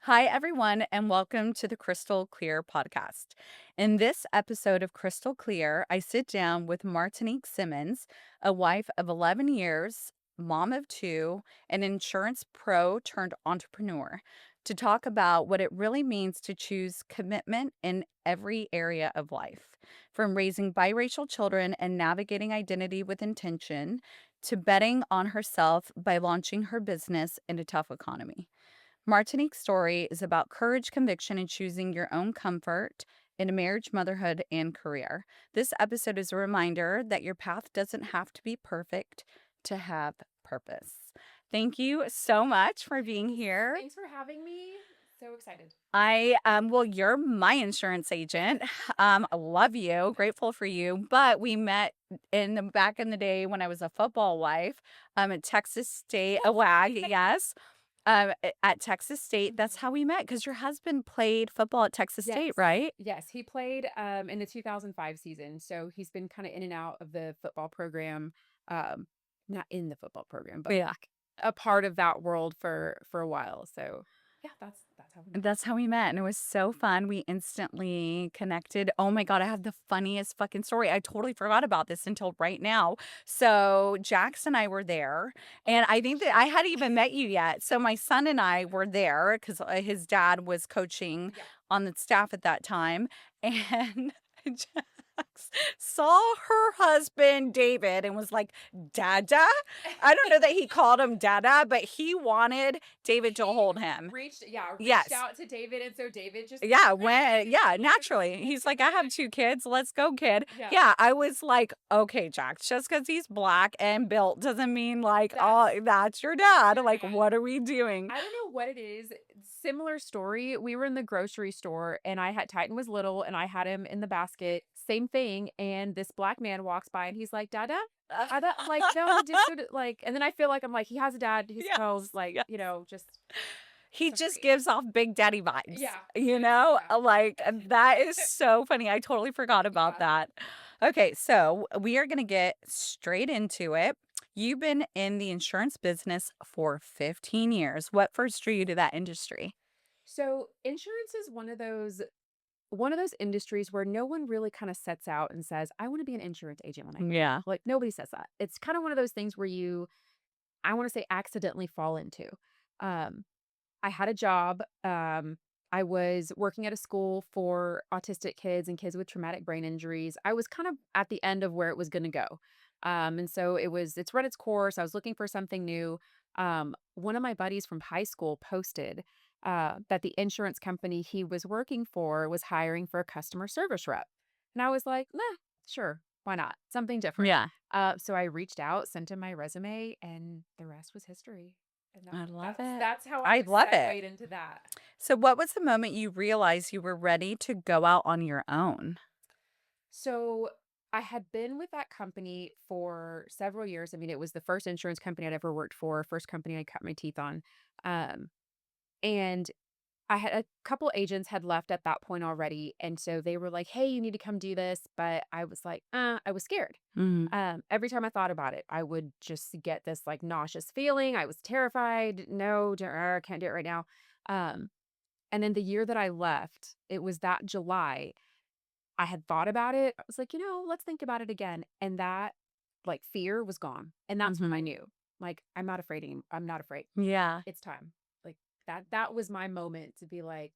Hi, everyone, and welcome to the Krystle Clear podcast. In this episode of Krystle Clear, I sit down with Martinique Simmons, a wife of 11 years, mom of two, an insurance pro turned entrepreneur, to talk about what it really means to choose commitment in every area of life, from raising biracial children and navigating identity with intention to betting on herself by launching her business in a tough economy. Martinique's story is about courage, conviction, and choosing your own comfort in a marriage, motherhood, and career. This episode is a reminder that your path doesn't have to be perfect to have purpose. Thank you so much for being here. Thanks for having me. So excited. Well, you're my insurance agent. I love you, grateful for you. But we met back in the day when I was a football wife, at Texas State, a WAG, yes. At Texas State, that's Mhm. how we met because your husband played football at Texas State, Yes. right? Yes, he played in the 2005 season. So he's been kind of in and out of the football program. Um Not in the football program, but Yeah. like a part of that world for a while. So yeah, that's how we met. That's how we met, and it was so fun. We instantly connected. Oh my god, I have the funniest fucking story. I totally forgot about this until right now. So, Jax and I were there, and I think that I hadn't even met you yet. So, my son and I were there because his dad was coaching Yeah. on the staff at that time, and Jax saw her husband, David, and was like, "Dada?" I don't know that he called him Dada, but he wanted David to He hold him. reached Yes. out to David, and so David just Yeah, ran when to yeah, David. naturally. He's like, "I have 2 kids, let's go, kid." Yeah. Yeah, I was like, "Okay, Jack, just because he's black and built doesn't mean, like, oh, That's that's your dad. your Like, dad. what are we doing?" I don't know what it is. Similar story. We were in the grocery store and I had Titan was little and I had him in the basket. Same thing. And this black man walks by and he's like, Dada? Dada? I'm like, no, he just sort of like, and then I feel like I'm like, he has a dad. He Yes, smells like, yes. just He just sorry. gives off big daddy vibes, Yeah. you Just, know? yeah. Like, that is so funny. I totally forgot about Yeah. that. Okay, so we are gonna get straight into it. You've been in the insurance business for 15 years. What first drew you to that industry? So insurance is one of those industries where no one really kind of sets out and says, I want to be an insurance agent when I grow up. Yeah. Like nobody says that. It's kind of one of those things where I want to say accidentally fall into. Um, I had a job. I was working at a school for autistic kids and kids with traumatic brain injuries. I was kind of at the end of where it was going to go. And so it's run its course. I was looking for something new. One of my buddies from high school posted that the insurance company he was working for was hiring for a customer service rep. And I was like, nah, sure. Why not? Something different. Yeah. So I reached out, sent him my resume, and the rest was history. And I love that's it. that's how I I was love it. segued into that. So what was the moment you realized you were ready to go out on your own? So I had been with that company for several years. I mean, it was the first insurance company I'd ever worked for, first company I cut my teeth on. Um, and I had a couple agents had left at that point already. And so they were like, hey, you need to come do this. But I was like, I was scared. Mhm. Every time I thought about it, I would just get this like nauseous feeling. I was terrified. No, can't do it right now. Um, And then the year that I left, it was that July, I had thought about it. I was like, let's think about it again. And that like fear was gone. And that's when I Mhm. knew, like, I'm not afraid anymore. I'm not afraid. Yeah. It's time. Like that was my moment to be like,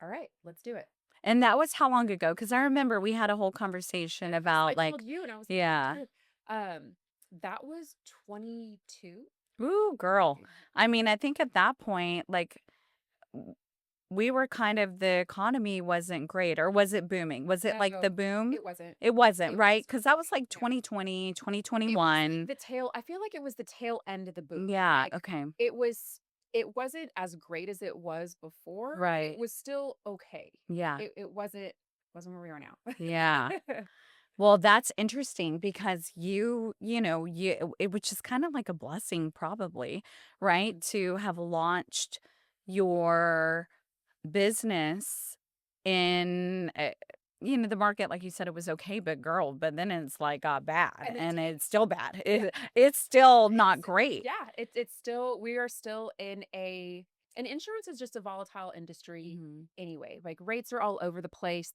all right, let's do it. And that was how long ago? Because I remember we had a whole conversation Yes, I about, told like, you, and I was like, yeah. "Good." Um, that was 22. Ooh, girl. I mean, I think at that point, like, w we were kind of the economy wasn't great, or was it booming? Was it like the No, boom? it wasn't. It wasn't, It right? was Because that was like yeah. 2020, It was like 2021. I feel like it was the tail end of the boom. Yeah, Like, okay. it wasn't as great as it was before, but it Right. was still okay. Yeah. It wasn't where we are now. Yeah. Well, that's interesting because it was just kind of like a blessing probably, right? Mhm. To have launched your business in the market, like you said, it was okay, but girl, but then it's like got bad And it and did. it's still bad. Yeah. It's still not It's great. yeah, it's still we are still in a And insurance is just a volatile industry Mhm. anyway. Like rates are all over the place.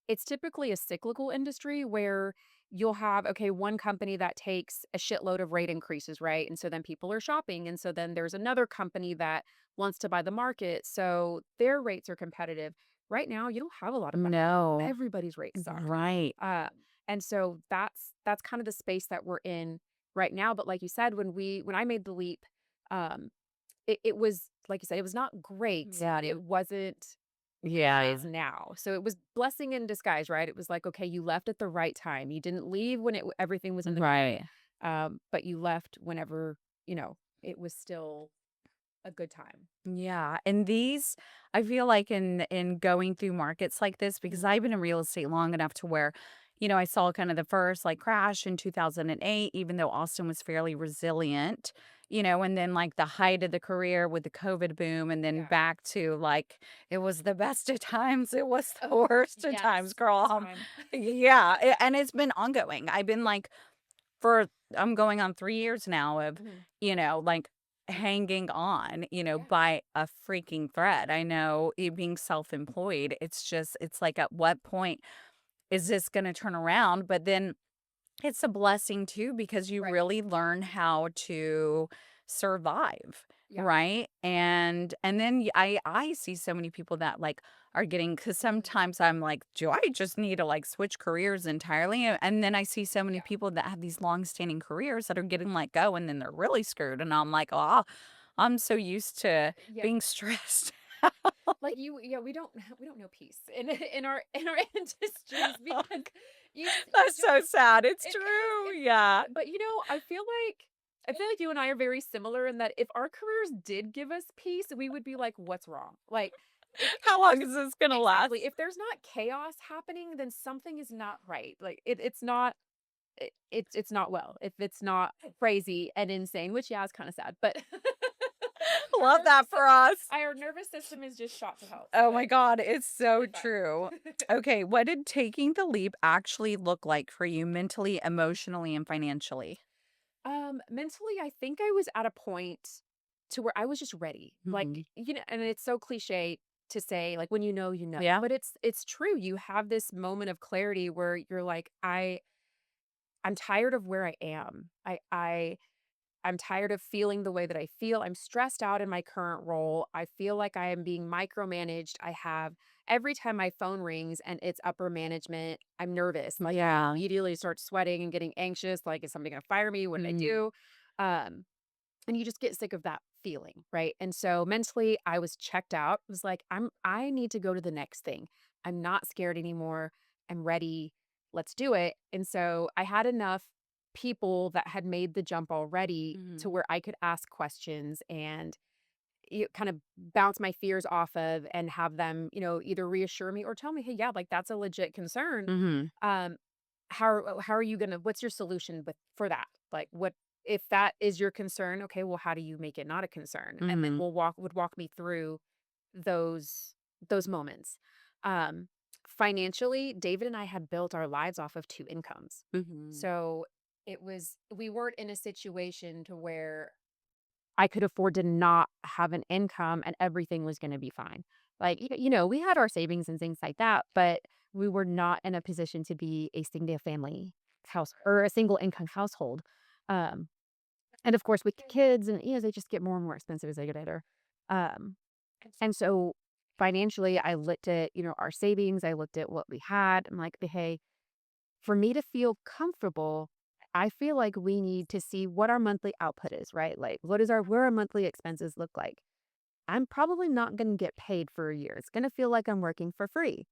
It's typically a cyclical industry where you'll have, okay, one company that takes a shitload of rate increases, right? And so then people are shopping. And so then there's another company that wants to buy the market. So their rates are competitive. Right now, you don't have a lot of buyers. No. Everybody's rates suck. Right. Uh, and so that's kind of the space that we're in right now. But like you said, when I made the leap, um, it was like you said, it was not great, Yeah. but it wasn't what it Yeah. is now. So it was blessing in disguise, right? It was like, okay, you left at the right time. You didn't leave when everything was in the Right. but you left whenever, it was still a good time. Yeah, and these I feel like in going through markets like this because Mhm. I've been in real estate long enough to where, I saw kind of the first like crash in 2008 even though Austin was fairly resilient, and then like the height of the career with the COVID boom and then Yeah. back to like it was the best of times, it was the Oh, worst of times, yes, girl. big time. Yeah, and it's been ongoing. I've been like for I'm going on 3 years now of, Mhm. like, hanging on, Yeah. by a freaking thread. I know being self-employed, it's like, at what point is this gonna turn around? But then it's a blessing too because you Right. really learn how to survive, Yeah. right? And then I see so many people that like are getting because Mhm. sometimes I'm like, do I just need to like switch careers entirely? And then I see so many Yeah. people that have these long-standing careers that are getting let go and then they're really screwed. And I'm like, oh, I'm so used to Yeah. being stressed. Like yeah, we don't know peace in in our industries because you That's so just sad. It's it is true. it's Yeah. but I feel like you and I are very similar in that if our careers did give us peace, we would be like, what's wrong? Like if How long is this gonna last? exactly, if there's not chaos happening, then something is not right. Like it's not it's not well. If it's not crazy and insane, which yeah, is kind of sad, but our Love nervous that for us. our nervous system is just shot to hell. Oh But my god, it's so it's fine. true. Okay, what did taking the leap actually look like for you mentally, emotionally, and financially? Mentally, I think I was at a point to where I was just ready. Like, Mhm. and it's so cliche to say, like, when you know, Yeah. but it's true. You have this moment of clarity where you're like, I'm tired of where I am. I'm tired of feeling the way that I feel. I'm stressed out in my current role. I feel like I am being micromanaged. I have every time my phone rings and it's upper management, I'm nervous. Like Yeah. immediately start sweating and getting anxious. Like, is somebody gonna fire me? What did I Mhm. do? Um, and you just get sick of that feeling, right? And so mentally, I was checked out. It was like, I need to go to the next thing. I'm not scared anymore. I'm ready. Let's do it. And so I had enough people that had made the jump already to Mhm. where I could ask questions and kind of bounce my fears off of and have them, either reassure me or tell me, hey, yeah, like that's a legit concern. Mhm. Um, how are you gonna what's your solution for that? Like what if that is your concern, okay, well, how do you make it not a concern? And then Mhm. walk me through those moments. Um, Financially, David and I had built our lives off of two incomes. Mhm. So we weren't in a situation to where I could afford to not have an income and everything was gonna be fine. Like, we had our savings and things like that, but we were not in a position to be a single family house or a single income household. Um, and of course with kids and they just get more and more expensive as they get older. Um, and so financially I looked at, our savings, I looked at what we had. I'm like, hey, for me to feel comfortable, I feel like we need to see what our monthly output is, right? Like where our monthly expenses look like. I'm probably not going to get paid for a year. It's going to feel like I'm working for free.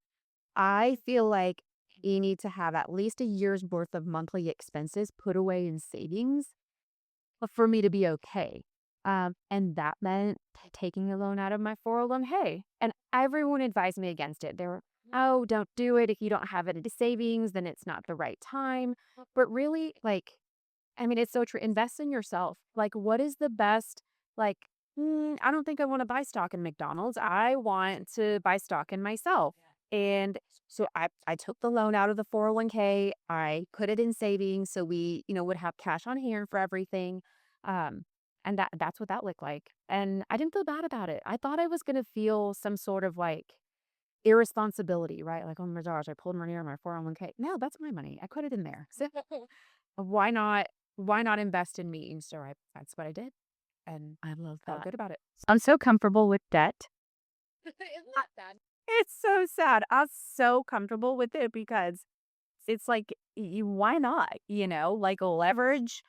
I feel like you need to have at least a year's worth of monthly expenses put away in savings for me to be okay. And that meant taking a loan out of my 401k. And everyone advised me against it. They were, oh, don't do it. If you don't have it in savings, then it's not the right time. But really, like, I mean, it's so true. Invest in yourself. Like, what is the best? Like, I don't think I want to buy stock in McDonald's. I want to buy stock in myself. And so I took the loan out of the 401k. I put it in savings so we, would have cash on hand for everything. Um, And that's what that looked like, and I didn't feel bad about it. I thought I was gonna feel some sort of, like, irresponsibility, right? Like, "Oh my gosh, I pulled money out of my 401k." No, that's my money. I put it in there. So, why not invest in me? And so that's what I did, and I love felt that. good about it. I'm so comfortable with debt. Isn't that sad? It's so sad. I'm so comfortable with it because it's like, why not? Like leverage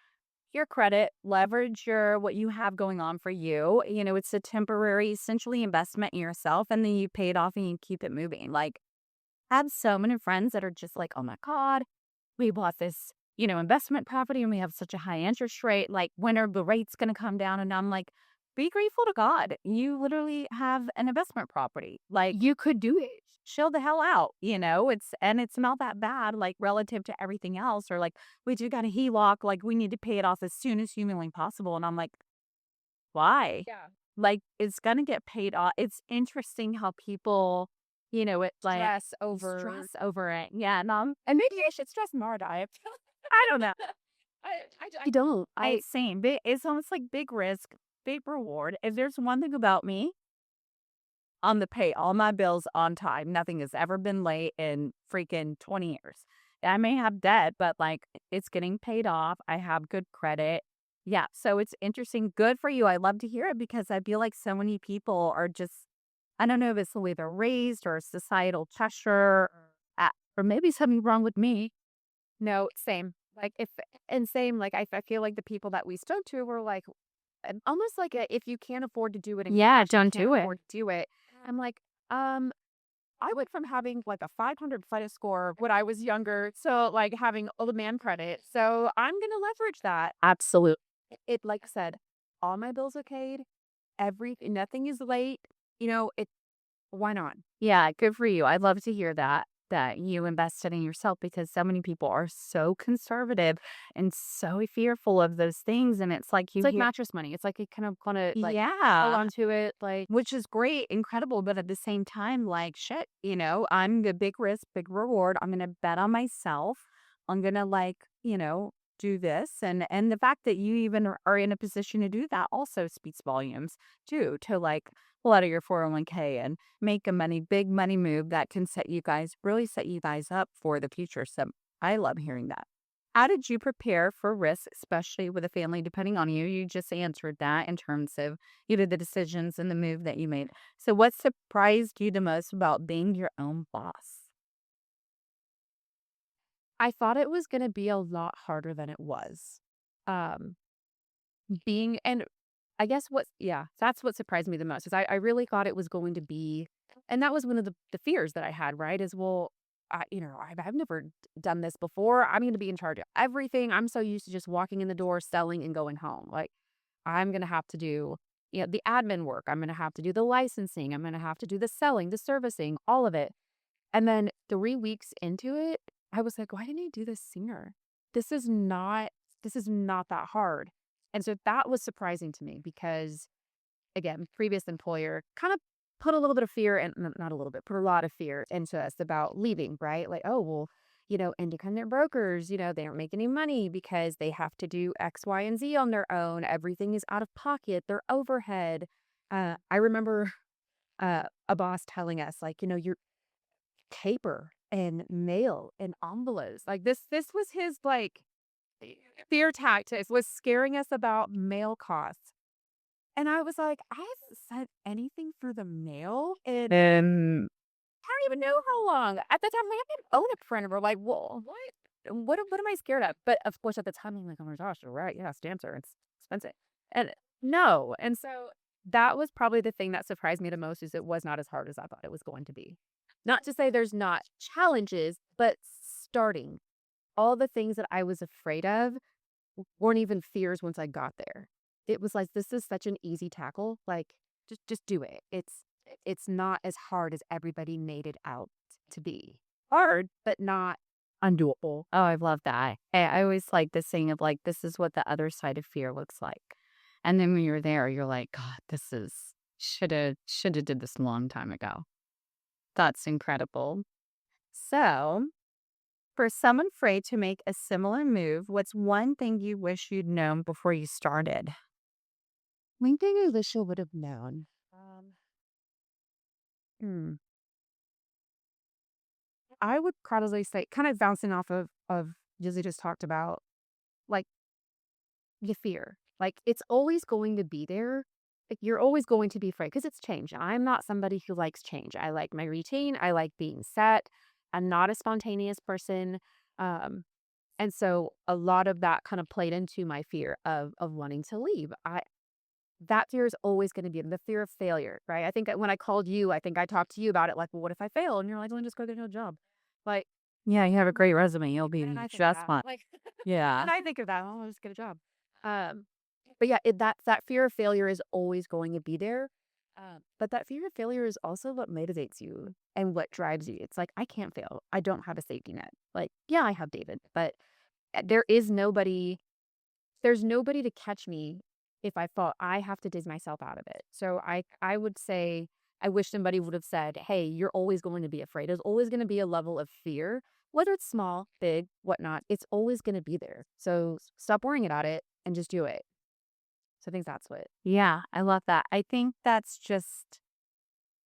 your credit, leverage your what you have going on for you. It's a temporary, essentially investment in yourself, and then you pay it off and you keep it moving. Like, I have so many friends that are just like, oh my God, we bought this, investment property and we have such a high interest rate. Like, when are the rates going to come down? And I'm like, be grateful to God. You literally have an investment property. Like, You could do it. chill the hell out, it's not that bad, like relative to everything else. Or like, we do got a HELOC, like we need to pay it off as soon as humanly possible. And I'm like, why? Yeah. Like, it's gonna get paid off. It's interesting how people, it like Stress over stress over it. Yeah. And and maybe I should stress more, I I don't know. I don't. It's same. It's almost like big risk, big reward. If there's one thing about me, on the pay all my bills on time. Nothing has ever been late in freaking 20 years. I may have debt, but like it's getting paid off. I have good credit. Yeah. So it's interesting. Good for you. I love to hear it because I feel like so many people are just, I don't know if it's the way they're raised or societal pressure or maybe something wrong with me. No, same. Like, if and same, like, I feel like the people that we spoke to were like, almost like if you can't afford to do it in Yeah. cash, you Don't can't do it. afford to do it. I'm like, um, I went from having like a 500 credit score when I was younger to like having a demand credit. So I'm gonna leverage that. Absolutely. Like I said, all my bills are paid. Nothing is late. Why not? Yeah, good for you. I'd love to hear that you invested in yourself because so many people are so conservative and so fearful of those things. And it's like It's you like hear, mattress money. It's like you kind of gonna like hold yeah, on to it. Like, which is great, incredible. But at the same time, like, shit, I'm the big risk, big reward. I'm going to bet on myself. I'm going to like, do this. And the fact that you even are in a position to do that also speaks volumes too, to like pull out of your 401k and make a big money move that can really set you guys up for the future. So I love hearing that. How did you prepare for risk, especially with a family depending on you? You just answered that in terms of the decisions and the move that you made. So what surprised you the most about being your own boss? I thought it was gonna be a lot harder than it was. Um, being and I guess that's what surprised me the most is I really thought it was going to be, and that was one of the fears that I had, right? Is, well, I've never done this before. I'm going to be in charge of everything. I'm so used to just walking in the door, selling, and going home. Like, I'm going to have to do, the admin work. I'm going to have to do the licensing. I'm going to have to do the selling, the servicing, all of it. And then 3 weeks into it, I was like, why didn't I do this sooner? This is not this is not that hard. And so that was surprising to me because, again, previous employer kind of put a little bit of fear and not a little bit, put a lot of fear into us about leaving, right? Like, oh, well, independent brokers, they don't make any money because they have to do X, Y, and Z on their own. Everything is out of pocket, their overhead. I remember a boss telling us, like, your paper and mail and envelopes. Like, this was his like fear tactics, was scaring us about mail costs. And I was like, I haven't said anything for the mail and Um, I don't even know how long. At the time, I didn't own a printer. We're like, well, what am I scared of? But of course, at the time, I'm like, oh my gosh, you're right. Yeah, stamps are expensive. And no. And so that was probably the thing that surprised me the most is it was not as hard as I thought it was going to be. Not to say there's not challenges, but starting all the things that I was afraid of weren't even fears once I got there. It was like, this is such an easy tackle. Like, just do it. It's not as hard as everybody made it out to be. Hard, but not undoable. oh, I love that. I always like this saying of like, this is what the other side of fear looks like. And then when you're there, you're like, God, this is shoulda did this a long time ago. That's incredible. So for someone afraid to make a similar move, what's one thing you wish you'd known before you started? One thing I wish I would have known. Hmm. I would probably say, kind of bouncing off of Jizzy just talked about, like the fear. Like it's always going to be there. Like you're always going to be afraid because it's change. I'm not somebody who likes change. I like my routine. I like being set. I'm not a spontaneous person. Um, and so a lot of that kind of played into my fear of wanting to leave. I That fear is always going to be the fear of failure, right? I think that when I called you, I think I talked to you about it. Like, well, what if I fail? And you're like, then just go get a job. Like, Yeah, you have a great resume. You'll and be I think of just that. fine. Like, Yeah. and I think of that. Oh, I'll just get a job. Um, but yeah, that fear of failure is always going to be there. But that fear of failure is also what motivates you and what drives you. It's like I can't fail. I don't have a safety net. Like, yeah, I have David, but there is nobody. There's nobody to catch me if I fall. I have to dig myself out of it. So I would say I wish somebody would have said, "Hey, you're always going to be afraid. There's always going to be a level of fear, whether it's small, big, whatnot. It's always going to be there. So stop worrying about it and just do it." So I think that's what. Yeah, I love that. I think that's just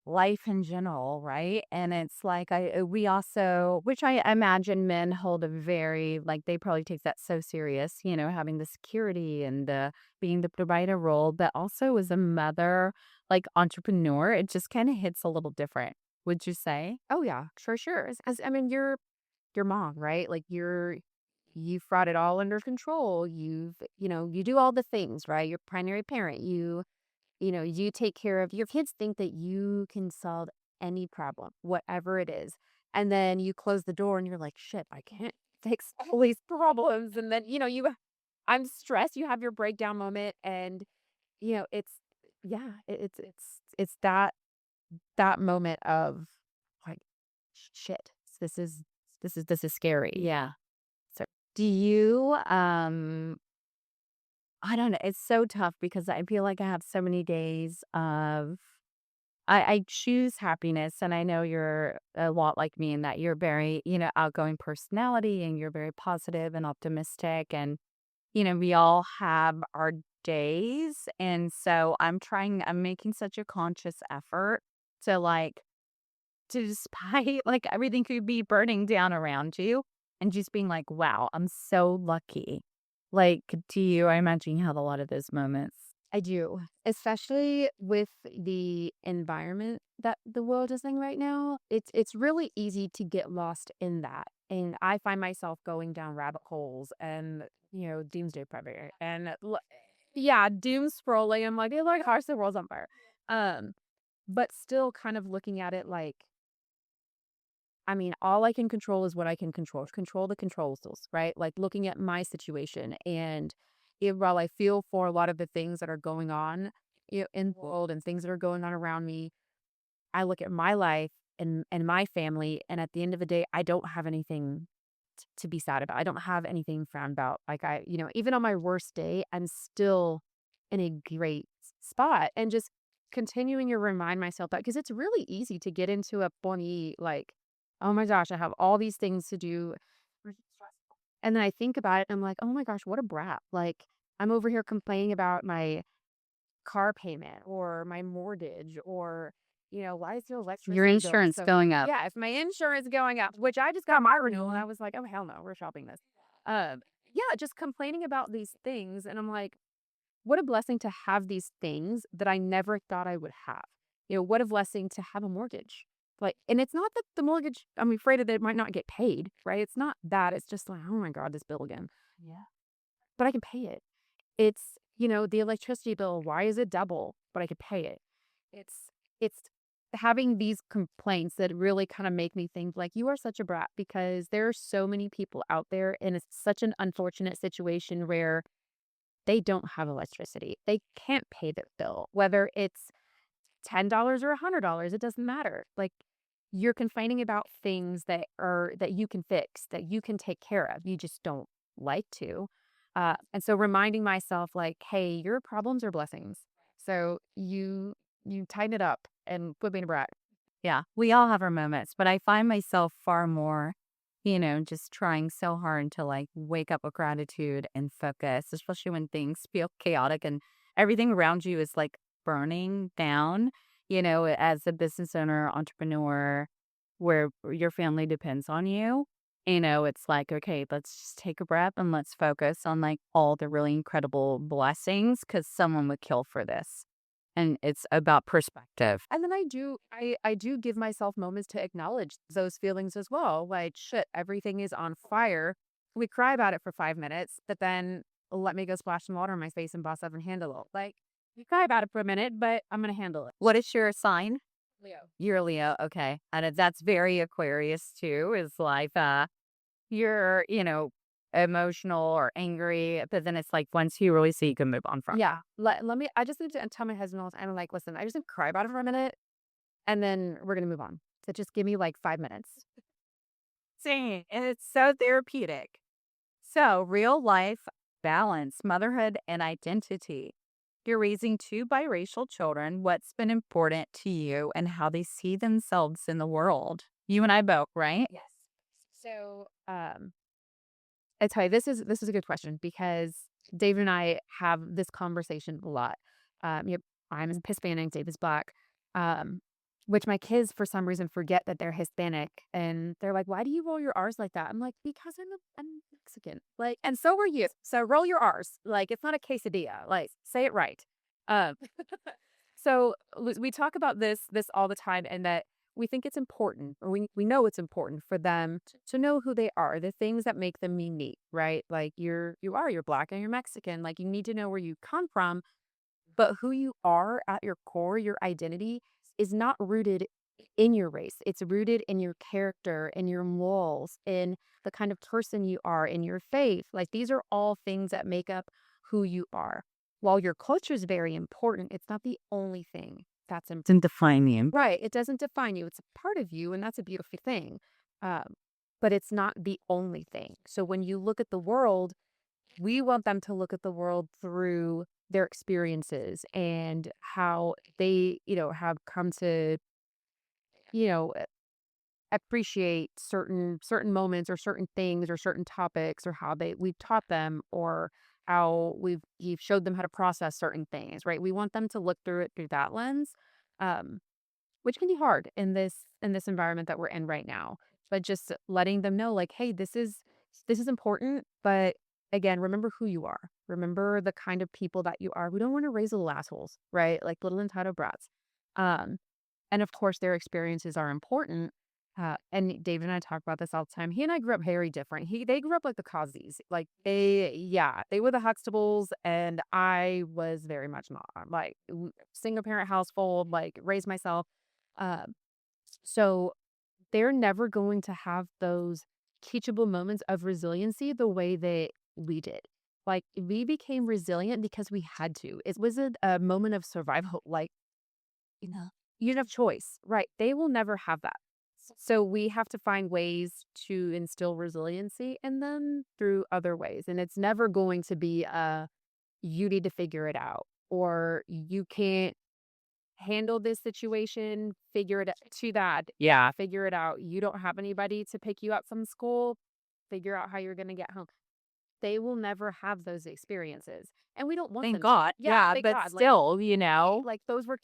life in general, right? And it's like we also, which I imagine men hold a very like they probably take that so serious, having the security and the being the provider role, but also as a mother, like entrepreneur, it just kind of hits a little different. Would you say? Oh yeah, for sure. As I mean, you're your mom, right? Like you've brought it all under control. You do all the things, right? You're primary parent. You take care of your kids think that you can solve any problem, whatever it is. And then you close the door and you're like, shit, I can't fix all these problems. And then, I'm stressed. You have your breakdown moment and, it's, yeah, it's that moment of like, shit, this is scary. Yeah. So, Do you I don't know, it's so tough because I feel like I have so many days of I choose happiness, and I know you're a lot like me in that you're very, outgoing personality and you're very positive and optimistic. And, we all have our days. And so I'm making such a conscious effort to to despite like everything could be burning down around you and just being like, wow, I'm so lucky. Like, do you, I imagine you have a lot of those moments. I do, especially with the environment that the world is in right now. It's really easy to get lost in that. And I find myself going down rabbit holes and, doomsday prepper and yeah, doom scrolling. I'm like, oh my gosh, the world's on fire. Um, but still kind of looking at it like I mean, all I can control is what I can control. Control the controllables, right? Like looking at my situation and while I feel for a lot of the things that are going on in the world and things that are going on around me, I look at my life and my family, and at the end of the day, I don't have anything to be sad about. I don't have anything to frown about. Like even on my worst day, I'm still in a great spot, and just continuing to remind myself that because it's really easy to get into a bunny like, oh my gosh, I have all these things to do, and then I think about it, and I'm like, oh my gosh, what a brat! Like I'm over here complaining about my car payment or my mortgage or, why is your Your electricity bill insurance so going up. yeah, if my insurance going up, which I just got my renewal and I was like, oh hell no, we're shopping this. Yeah, just complaining about these things. And I'm like, what a blessing to have these things that I never thought I would have. What a blessing to have a mortgage. Like, and it's not that the mortgage, I'm afraid that it might not get paid, right? It's not that. It's just like, oh my God, this bill again. Yeah. But I can pay it. It's the electricity bill, why is it double? But I could pay it. It's having these complaints that really kind of make me think like you are such a brat because there are so many people out there and it's such an unfortunate situation where they don't have electricity. They can't pay the bill, whether it's $10 or $100, it doesn't matter. Like you're complaining about things that you can fix, that you can take care of. You just don't like to. And so reminding myself like, hey, your problems are blessings. So you tighten it up and quit being a brat. Yeah, we all have our moments, but I find myself far more, just trying so hard to wake up with gratitude and focus, especially when things feel chaotic. And everything around you is like burning down, as a business owner, entrepreneur, where your family depends on you. It's like, okay, let's just take a breath and let's focus on like all the really incredible blessings because someone would kill for this. And it's about perspective. And then I do give myself moments to acknowledge those feelings as well. Like, shit, everything is on fire. We cry about it for 5 minutes, but then let me go splash some water in my face and boss up and handle it. Like, we cry about it for a minute, but I'm gonna handle it. What is your sign? Leo. You're a Leo. Okay. And that's very Aquarius too, is like, you're, emotional or angry, but then it's like once you really see, you can move on from it. Yeah. Let me I just need to tell my husband all the time, I'm like, listen, I just need to cry about it for a minute and then we're gonna move on. So just give me like 5 minutes. Same. And it's so therapeutic. So, real life balance, motherhood, and identity. You're raising two biracial children. What's been important to you and how they see themselves in the world? You and I both, right? Yes. So I tell you, this is a good question because David and I have this conversation a lot. Yep, I'm Hispanic, Dave is Black, um, which my kids for some reason forget that they're Hispanic, and they're like, "Why do you roll your R's like that?" I'm like, "Because I'm Mexican, like, and so are you. So roll your R's. Like, it's not a quesadilla. Like, say it right." Um, so we talk about this all the time, and that we think it's important, or we know it's important for them to know who they are, the things that make them unique, right? Like you're Black and you're Mexican. Like you need to know where you come from, but who you are at your core, your identity is not rooted in your race. It's rooted in your character, in your morals, in the kind of person you are, in your faith. Like these are all things that make up who you are. While your culture is very important, it's not the only thing that's important. Didn't define you. Right. It doesn't define you. It's a part of you, and that's a beautiful thing. Um, but it's not the only thing. So when you look at the world, we want them to look at the world through their experiences and how they, have come to, you know, appreciate certain moments or certain things or certain topics, or how we've taught them, or how you've showed them how to process certain things, right? We want them to look through it through that lens. Um, which can be hard in this environment that we're in right now. But just letting them know, like, hey, this is important, but again, remember who you are. Remember the kind of people that you are. We don't want to raise little assholes, right? Like little entitled brats. Um, and of course, their experiences are important. And David and I talk about this all the time. He and I grew up very different. They grew up like the Cosbys. Like they were the Huxtables, and I was very much not. Like single parent household, like raised myself. Um, so they're never going to have those teachable moments of resiliency the way that we did. Like we became resilient because we had to. It was a moment of survival. Like, you didn't have choice, right? They will never have that. So we have to find ways to instill resiliency in them through other ways. And it's never going to be you need to figure it out, or you can't handle this situation, figure it to that. Yeah. Figure it out. You don't have anybody to pick you up from school. Figure out how you're going to get home. They will never have those experiences, and we don't want Thank them to. God. Yeah, Yeah. thank But God. still, Like those were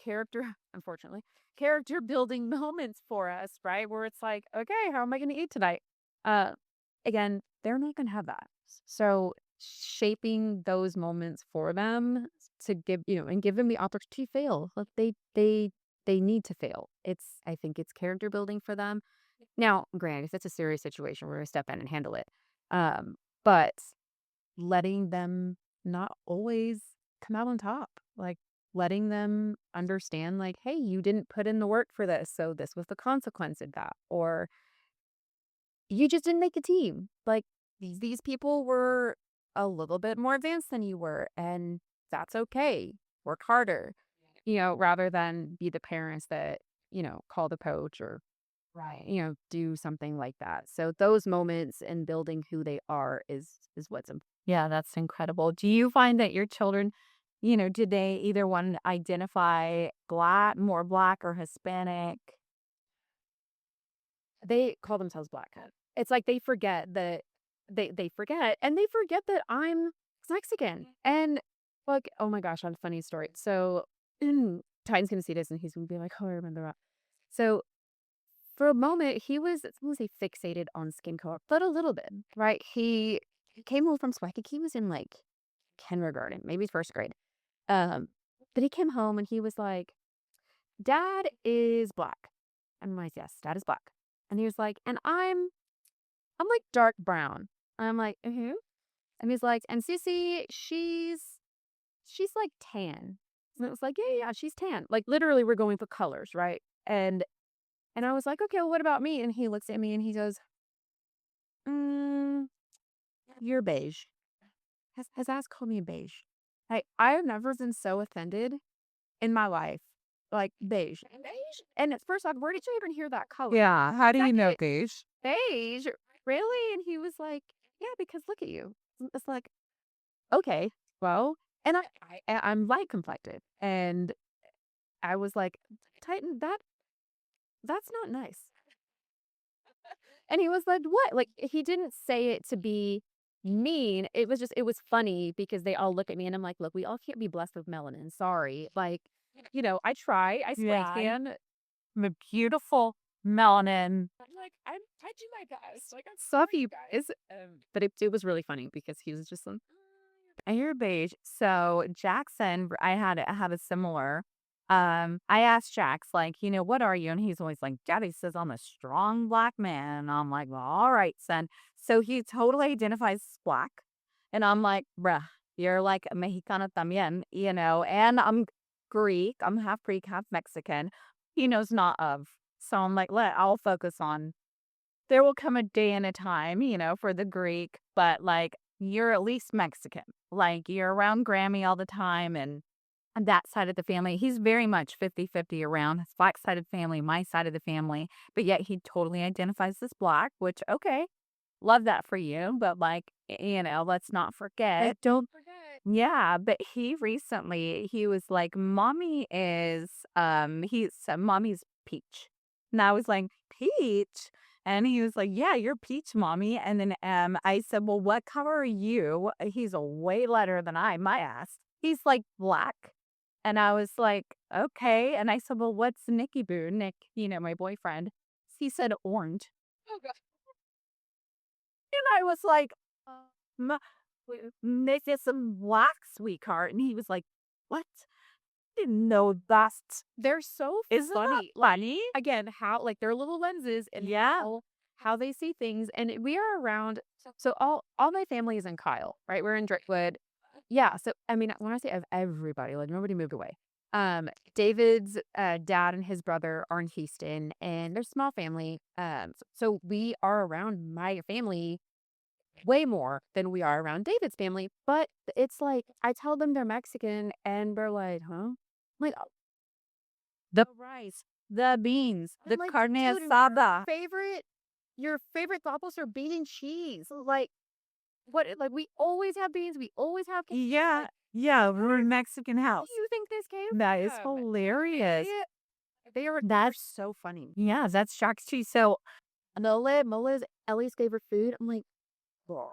unfortunately, character building moments for us, right? Where it's like, okay, how am I going to eat tonight? Uh, again, they're not going to have that. So shaping those moments for them to give them the opportunity to fail. Like they need to fail. I think it's character building for them. Now, granted, if it's a serious situation, we're gonna step in and handle it. But letting them not always come out on top, like letting them understand, like, hey, you didn't put in the work for this, so this was the consequence of that, or you just didn't make a team. Like these people were a little bit more advanced than you were, and that's okay. Work harder, rather than be the parents that, call the coach, or do something like that. So those moments and building who they are is what's important. yeah, that's incredible. Do you find that your children, did they either one identify more black or Hispanic? They call themselves Black. It's like they forget that they forget that I'm Mexican. And Like, oh my gosh, on funny story. So, Titan's gonna see this and he's gonna be like, "Oh, I remember that." So, for a moment, he was, I won't say fixated on skin color, but a little bit, right? He came home from school. I think he was in like kindergarten, maybe first grade. Um, but he came home and he was like, "Dad is black." I'm like, "Yes, dad is black." And he was like, "And I'm like dark brown." I'm like, "Mm-hmm." And he's like, "And Sissy, she's like tan." And it was like, "Yeah, yeah, she's tan." Like literally we're going for colors, right? And I was like, "Okay, well, what about me?" And he looks at me and he goes, "Mm, you're beige." His ass called me beige. I have never been so offended in my life. Like beige. Beige? And at first, where did you even hear that color? Yeah, how do you know, Second, Gage? beige? Really? And he was like, "Yeah, because look at you." It's like, okay, well, and I'm light complected. And I was like, Titan, that's not nice. And he was like, "What?" Like, he didn't say it to be mean. It was just, it was funny because they all look at me and I'm like, "Look, we all can't be blessed with melanin. Sorry." Like, I try. I spray Yeah, tan. I'm a beautiful melanin. I'm like, I do my best. Like, I'm sorry, guys. But it was really funny because he was just like, And you're beige. So Jackson, I had a similar. I asked Jax, like, what are you? And he's always like, Daddy says I'm a strong black man. And I'm like, well, all right, son. So he totally identifies as black. And I'm like, bruh, you're like a Mexicana también, and I'm Greek. I'm half Greek, half Mexican. He knows not of. So I'm like, I'll focus on there will come a day and a time, for the Greek, but, like, you're at least Mexican. Like, you're around Grammy all the time and that side of the family. He's very much 50-50 around his black side of the family, my side of the family, but yet he totally identifies as black, which, okay, love that for you, but, like, let's not forget. don't forget. Yeah, but he was like, Mommy's peach." And I was like, "Peach?" And he was like, "Yeah, you're peach, mommy." And then I said, "Well, what color are you?" He's a way lighter than my ass. He's like black. And I was like, "Okay." And I said, "Well, what's Nicky Boo?" Nick, my boyfriend. He said orange. Oh god. And I was like, "Um, this is some black, sweetheart." And he was like, "What? Didn't know that. They're so Isn't that funny. Like, funny?" again, how like their little lenses and Yeah. how they see things. And we are around, so all my family is in Kyle, right? We're in Driftwood. Yeah. So I mean, when I say of everybody, like nobody moved away. David's dad and his brother are in Houston and they're a small family. So we are around my family way more than we are around David's family. But it's like I tell them they're Mexican and they're like, huh? I'm like, The rice, the beans, I'm the like, carne dude, asada. favorite your favorite tacos are bean and cheese. Like what, like we always have beans, we always have Yeah. like Yeah, we're where a Mexican do house. you think this came That is from? hilarious. They're That's so funny. yeah, that's shocks too. So Mole is Ellie's favorite food. I'm like, "Ugh."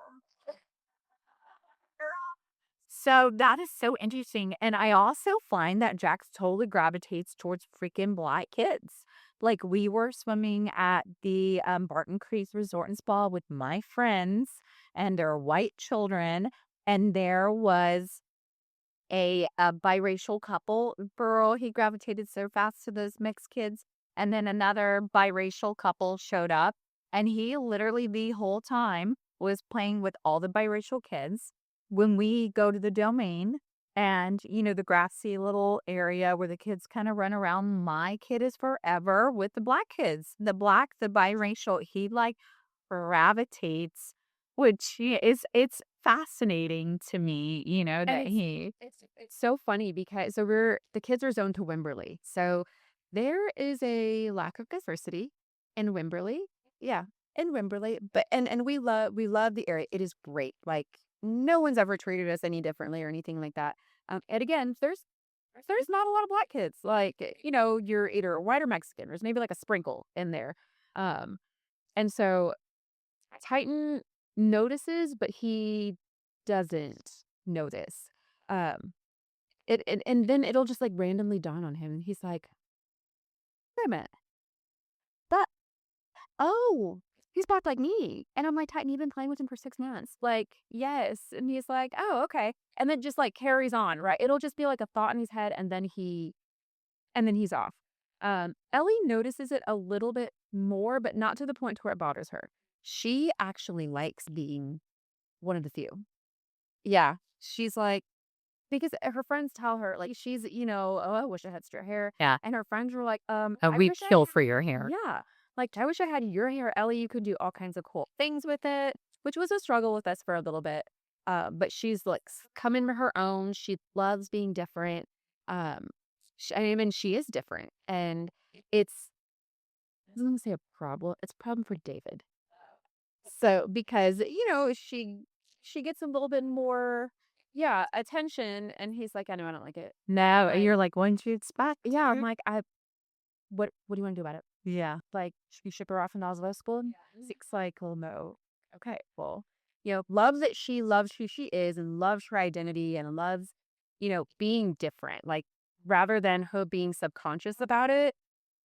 that is so interesting, and I also find that Jax totally gravitates towards freaking black kids. Like, we were swimming at the, Barton Creek Resort and Spa with my friends and their white children, and there was a biracial couple. Burrow, he gravitated so fast to those mixed kids, and then another biracial couple showed up, and he literally the whole time was playing with all the biracial kids. When we go to the domain and, the grassy little area where the kids kind of run around, my kid is forever with the black kids. The biracial, he like gravitates, which it's fascinating to me, And that he it's so funny because so we're the kids are zoned to Wimberley. So there is a lack of diversity in Wimberley. Yeah, in Wimberley. But and we love the area. It is great. Like no one's ever treated us any differently or anything like that. And again, there's not a lot of black kids. Like, you're either white or Mexican. There's maybe like a sprinkle in there. Um, and so Titan notices, but he doesn't notice. and then it'll just, like, randomly dawn on him, and he's like, "Wait a minute, that oh, he's black like me." And I'm like, "Titan, you've been playing with him for 6 months." Like, "Yes." And he's like, "Oh, okay." And then just, like, carries on, right? It'll just be, like, a thought in his head, and then he's off. Ellie notices it a little bit more, but not to the point to where it bothers her. She actually likes being one of the few. Yeah, she's like because her friends tell her, like, she's, "Oh, I wish I had straight hair." Yeah. And her friends were like, I We wish I kill had" for your hair. Yeah. Like, "I wish I had your hair, Ellie. You could do all kinds of cool things with it," which was a struggle with us for a little bit. But she's, like, come into her own. She loves being different. Um, I mean, she is different, and it's I was gonna say a problem. It's a problem for David. So, because, she gets a little bit more, yeah, attention, and he's like, "I know, I don't like it." No, Like, you're like, "What'd you expect?" yeah, I'm like, what do you wanna do about it? Yeah. Like, should we ship her off in Oslo school?" Six like, "Well, no." Okay, well, love that she loves who she is and loves her identity and loves, being different. Like, rather than her being subconscious about it,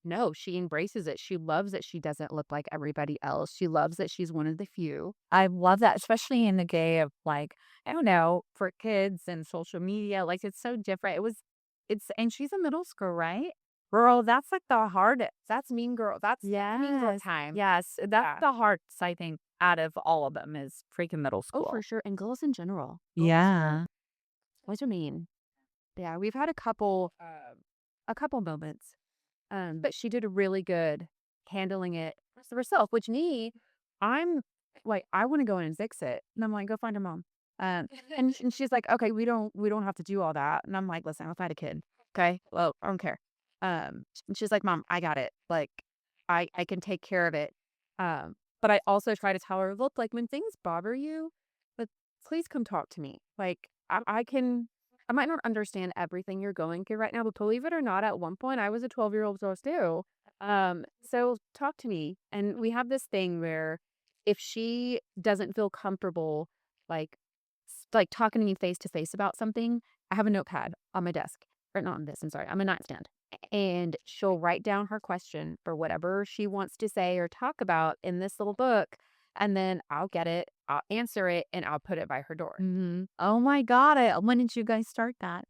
no, she embraces it. She loves that she doesn't look like everybody else. She loves that she's one of the few. I love that, especially in the day of, like, I don't know, for kids and social media, like, it's so different. It's and she's in middle school, right? Girl, that's, like, the hardest. That's mean girl. That's mean girl Yes. time. Yes, that's Yeah. the hardest, I think, out of all of them is freaking middle Oh, for school. sure. And girls in general. Yeah. Boys are mean. Yeah, we've had a couple moments. But she did a really good handling it herself, which me, I'm like, I want to go in and fix it. And I'm like, go find her mom. And she's like, okay, we don't have to do all that. And I'm like, listen, if I had a kid, okay, well, I don't care. And she's like, Mom, I got it. Like, I can take care of it. But I also try to tell her, look, like when things bother you, but please come talk to me. Like, I might not understand everything you're going through right now, but believe it or not, at one point I was a 12-year-old girl too. So talk to me. And we have this thing where if she doesn't feel comfortable, like, like talking to me face to face about something, I have a notepad on my desk, or not on this, I'm sorry, on my nightstand. And she'll write down her question for whatever she wants to say or talk about in this little book. And then I'll get it, I'll answer it, and I'll put it by her door. Mhm. Oh my god, when did you guys start that?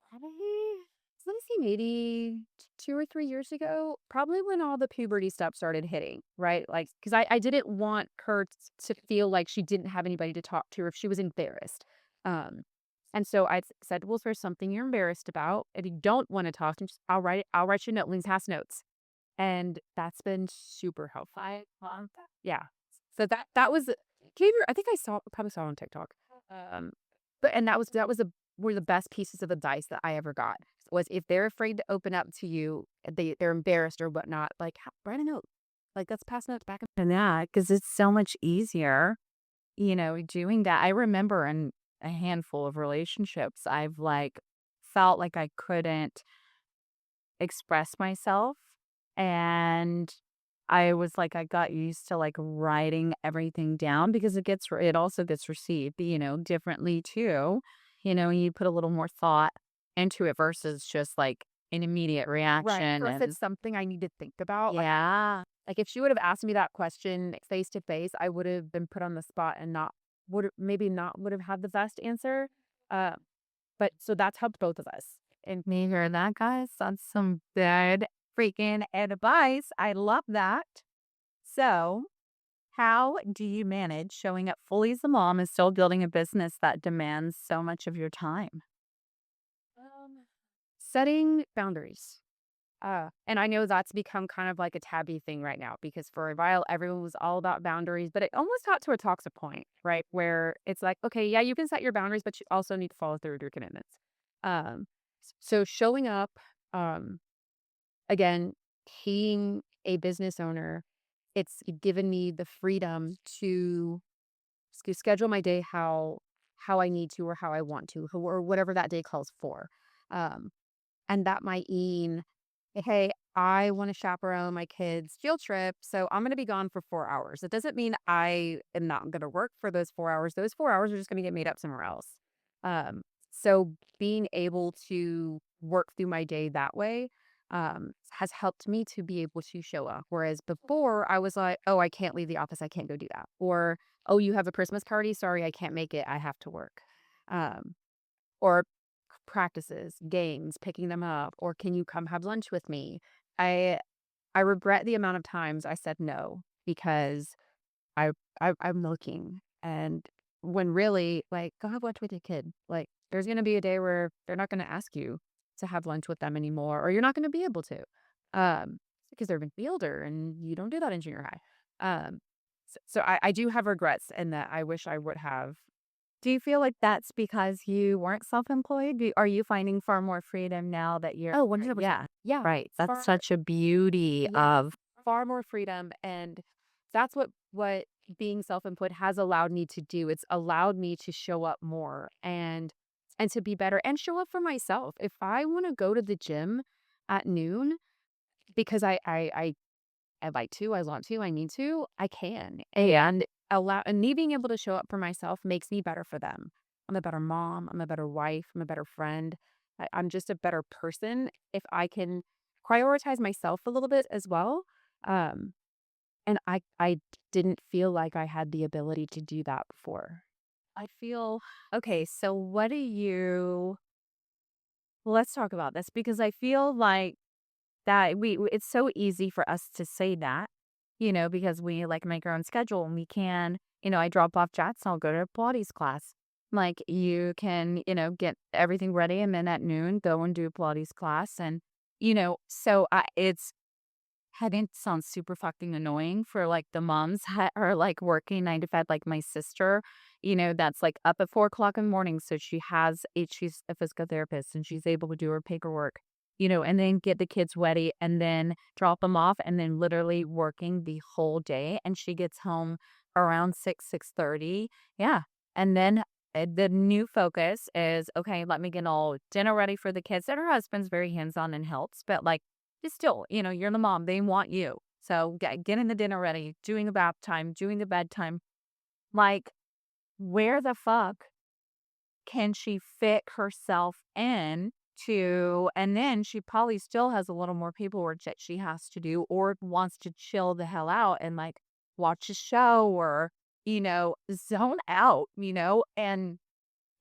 Probably, let me see, maybe 2 or 3 years ago, probably when all the puberty stuff started hitting, right? Like, because I didn't want her to feel like she didn't have anybody to talk to or if she was embarrassed. Um, and so I said, well, if there's something you're embarrassed about, if you don't want to talk, then just, I'll write you a note. Links has notes. And that's been super helpful. I love that. Yeah. So that was I think I probably saw it on TikTok. Um, and that was one of the best pieces of advice that I ever got was if they're afraid to open up to you, they're embarrassed or whatnot, like write a note. Like let's pass notes back and And that because it's so much easier, doing that. I remember in a handful of relationships, I've, like, felt like I couldn't express myself, and I was like I got used to, like, writing everything down because it also gets received, differently too. You put a little more thought into it versus just, like, an immediate right. reaction Or if and it's something I need to think about, yeah. like if she would have asked me that question face to face, I would have been put on the spot and not would have had the best answer. Uh, but so that's helped both of us. And Me hear that, guys? That's some good freaking advice. I love that. So, how do you manage showing up fully as a mom and still building a business that demands so much of your time? setting boundaries. And I know that's become kind of like a taboo thing right now because for a while everyone was all about boundaries, but it almost got to a toxic point, right? Where it's like, okay, yeah, you can set your boundaries, but you also need to follow through with your commitments. Um, so showing up, um, again, being a business owner, it's given me the freedom to schedule my day how I need to or how I want to or whatever that day calls for. Um, and that might mean, hey, I want to chaperone my kids' field trip, so I'm going to be gone for 4 hours. It doesn't mean I am not going to work for those 4 hours. Those 4 hours are just going to get made up somewhere else. Um, So being able to work through my day that way has helped me to be able to show up. Whereas before I was like, oh, I can't leave the office. I can't go do that. Or, oh, you have a Christmas party. Sorry, I can't make it. I have to work. Um, or practices, games, picking them up, or can you come have lunch with me? I I regret the amount of times I said no because I I'm looking, and when really, like, go have lunch with your kid. Like, there's gonna be a day where they're not gonna ask you to have lunch with them anymore, or you're not gonna be able to, because they're gonna be older, and you don't do that in junior high. So I do have regrets in that I wish I would have. Do you feel like that's because you weren't self-employed? Are you finding far more freedom now that you're Oh, 100%. yeah, Yeah, right. That's far such a beauty yeah, of far more freedom, and that's what being self-employed has allowed me to do. It's allowed me to show up more and to be better and show up for myself. If I wanna go to the gym at noon because I like to, I want to, I need to, I can. And me being able to show up for myself makes me better for them. I'm a better mom, I'm a better wife, I'm a better friend. I'm just a better person if I can prioritize myself a little bit as well. Um, and I didn't feel like I had the ability to do that before. I feel okay, so what do you let's talk about this because I feel like that it's so easy for us to say that, because we like make our own schedule and we can, I drop off Jats and I'll go to a Pilates class. Like you can, get everything ready and then at noon go and do a Pilates class and so it's I think it sounds super fucking annoying for, like, the moms that are, like, working 9 to 5, like my sister, that's, like, up at 4 o'clock in the morning, so she's a physical therapist, and she's able to do her paperwork, and then get the kids ready, and then drop them off, and then literally working the whole day, and she gets home around 6:30. Yeah, and then, the new focus is, "Okay, let me get all dinner ready for the kids," and her husband's very hands-on and helps, but, like, it's still, you're the mom, they want you. So getting the dinner ready, doing the bath time, doing the bedtime. Like, where the fuck can she fit herself in to and then she probably still has a little more paperwork that she has to do or wants to chill the hell out and like watch a show or, zone out, and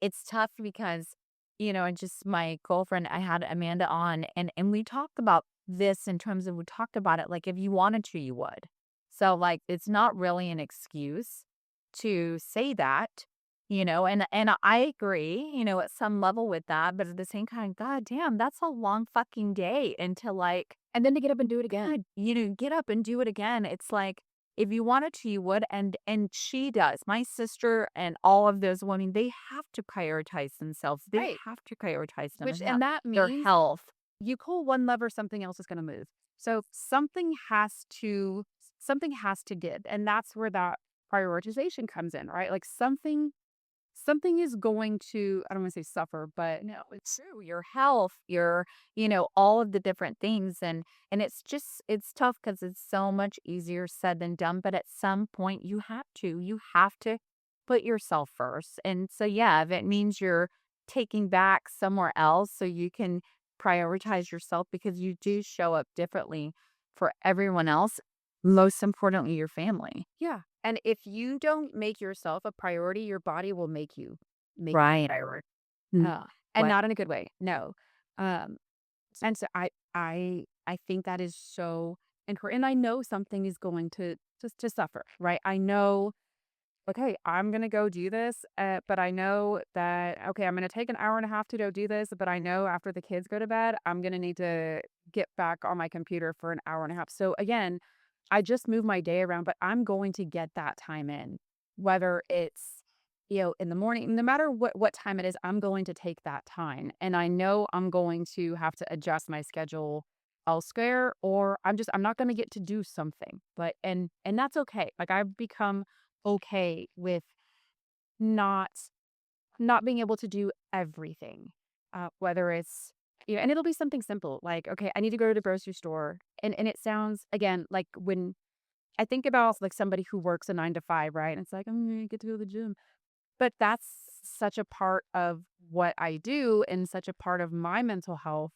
it's tough because, and just my girlfriend, I had Amanda on and we talked about this in terms of we talked about it like if you wanted to, you would. So like it's not really an excuse to say that, and I agree, at some level with that, but at the same time, god damn, that's a long fucking day into like And then to get up and do it again. God, get up and do it again. It's like, if you wanted to, you would, and she does. My sister and all of those women, they have to prioritize themselves. They Right. have to prioritize them Which and and have that their means health. you pull one lever, something else is gonna move. So something has to give, and that's where that prioritization comes in, right? Like something is going to, I don't wanna say suffer, but No, it's true. Your health, all of the different things, and it's tough because it's so much easier said than done. But at some point, you have to put yourself first. And so, yeah, if it means you're taking back somewhere else, so you can prioritize yourself because you do show up differently for everyone else. Most importantly, your family. yeah. And if you don't make yourself a priority, your body will make you a Right. priority. Mm. Uh, and What? not in a good way. No. Um, and so I think that is so important. And I know something is going to just to suffer, right? I know, okay, I'm gonna go do this, but I know that okay, I'm gonna take an hour and a half to go do this, but I know after the kids go to bed, I'm gonna need to get back on my computer for an hour and a half. So again, I just move my day around, but I'm going to get that time in, whether it's in the morning, no matter what time it is, I'm going to take that time, and I know I'm going to have to adjust my schedule elsewhere, or I'm not going to get to do something, but and that's okay. Like I've become okay with not not being able to do everything, whether it's and it'll be something simple like okay, I need to go to the grocery store, and it sounds again like when I think about like somebody who works a 9 to 5, right? And it's like, I'm gonna get to go to the gym. But such a part of what I do and such a part of my mental health,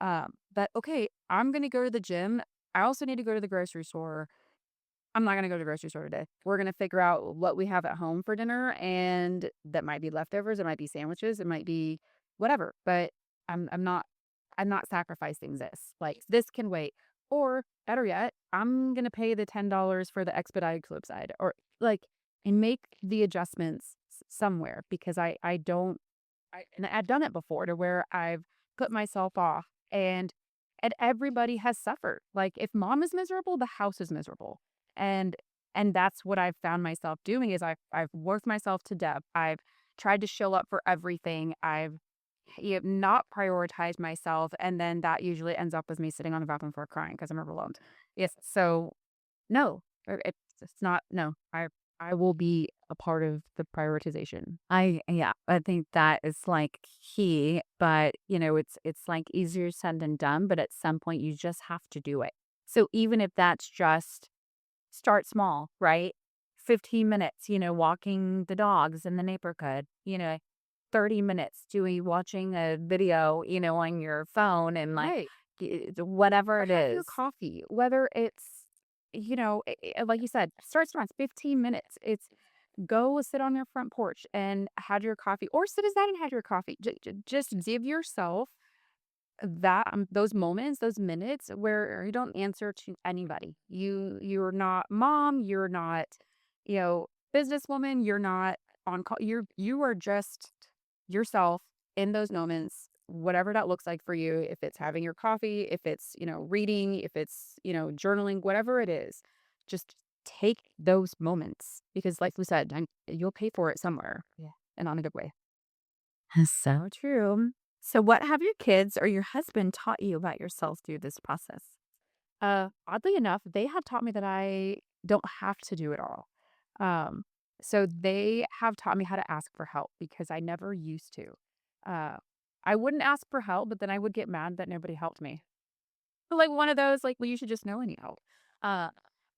that, okay, I'm going to go to the gym. I also need to go to the grocery store. I'm not gonna go to the grocery store today. We're gonna figure out what we have at home for dinner, and that might be leftovers, it might be sandwiches, it might be whatever, but I'm not sacrificing this. Like, this can wait. Or better yet, I'm gonna pay the $10 for the expedited curbside or like and make the adjustments somewhere because I don't and I've done it before to where I've put myself off and everybody has suffered. Like if mom is miserable, the house is miserable. And and that's what I've found myself doing is I've worked myself to death. I've tried to show up for everything. I've not prioritized myself and then that usually ends up with me sitting on the bathroom floor crying because I'm overwhelmed. Yes. So no, it's not no. I will be a part of the prioritization. Yeah, I think that is like key, but it's like easier said than done, but at some point you just have to do it. So even if that's just start small, right? 15 minutes, walking the dogs in the neighborhood, 30 minutes doing watching a video, on your phone and like Right. whatever Or it have your is. coffee, whether it's, like you said, start small, it's 15 minutes. It's go sit on your front porch and have your coffee or sit aside and have your coffee. Just give yourself that those moments, those minutes where you don't answer to anybody. You're not mom, you're not, businesswoman, you're not on call. You are just yourself in those moments, whatever that looks like for you. If it's having your coffee, if it's, reading, if it's, journaling, whatever it is, just take those moments because like we said, you'll pay for it somewhere. Yeah. And on a good way. So true. So what have your kids or your husband taught you about yourself through this process? Oddly enough, they have taught me that I don't have to do it all. Um, so they have taught me how to ask for help because I never used to. Uh, I wouldn't ask for help, but then I would get mad that nobody helped me. Like one of those, like, well, you should just know any help. Uh,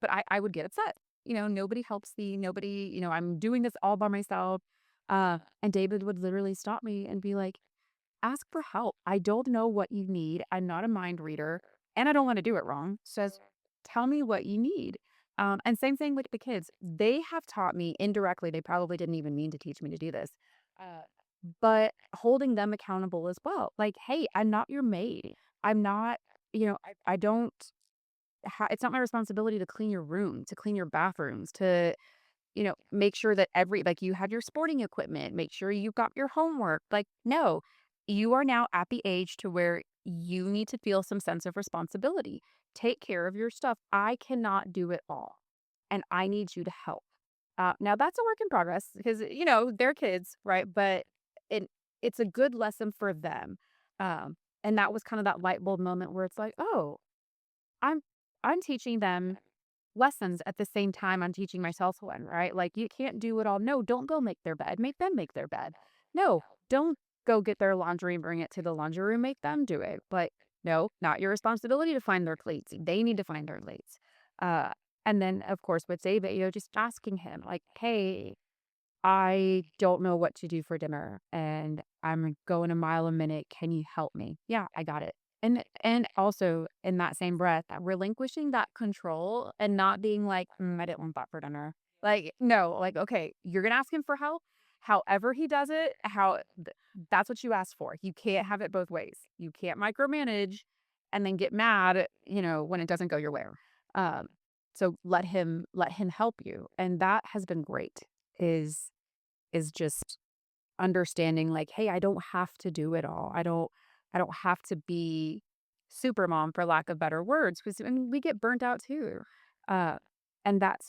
but I would get upset. Nobody helps me. Nobody, I'm doing this all by myself. And David would literally stop me and be like, ask for help. I don't know what you need. I'm not a mind reader and I don't want to do it wrong. Says, tell me what you need. And same thing with the kids. They have taught me indirectly. They probably didn't even mean to teach me to do this. Uh, but holding them accountable as well. Like, hey, I'm not your maid. I'm not, I don't, it's not my responsibility to clean your room, to clean your bathrooms, to make sure that like you have your sporting equipment, make sure you got your homework. Like, no, you are now at the age to where you need to feel some sense of responsibility. Take care of your stuff. I cannot do it all, and I need you to help. Now that's a work in progress because they're kids, right? But it it's a good lesson for them. And that was kind of that light bulb moment where it's like, oh, I'm I'm teaching them lessons at the same time I'm teaching myself one, right? Like, you can't do it all. No, don't go make their bed. Make them make their bed. No, don't go get their laundry and bring it to the laundry room. Make them do it. But no, not your responsibility to find their cleats. They need to find their cleats. Uh, and then, of course, with David, just asking him, like, hey, I don't know what to do for dinner and I'm going a mile a minute. Can you help me? Yeah, I got it. And also in that same breath, relinquishing that control and not being like, I didn't want that for dinner. Like, no, like, okay, you're gonna ask him for help. However he does it, that's what you asked for. You can't have it both ways. You can't micromanage and then get mad, when it doesn't go your way. Um, so let him help you. And that has been great is just understanding like, hey, I don't have to do it all. I don't have to be super mom for lack of better words because we get burnt out too. Uh and that's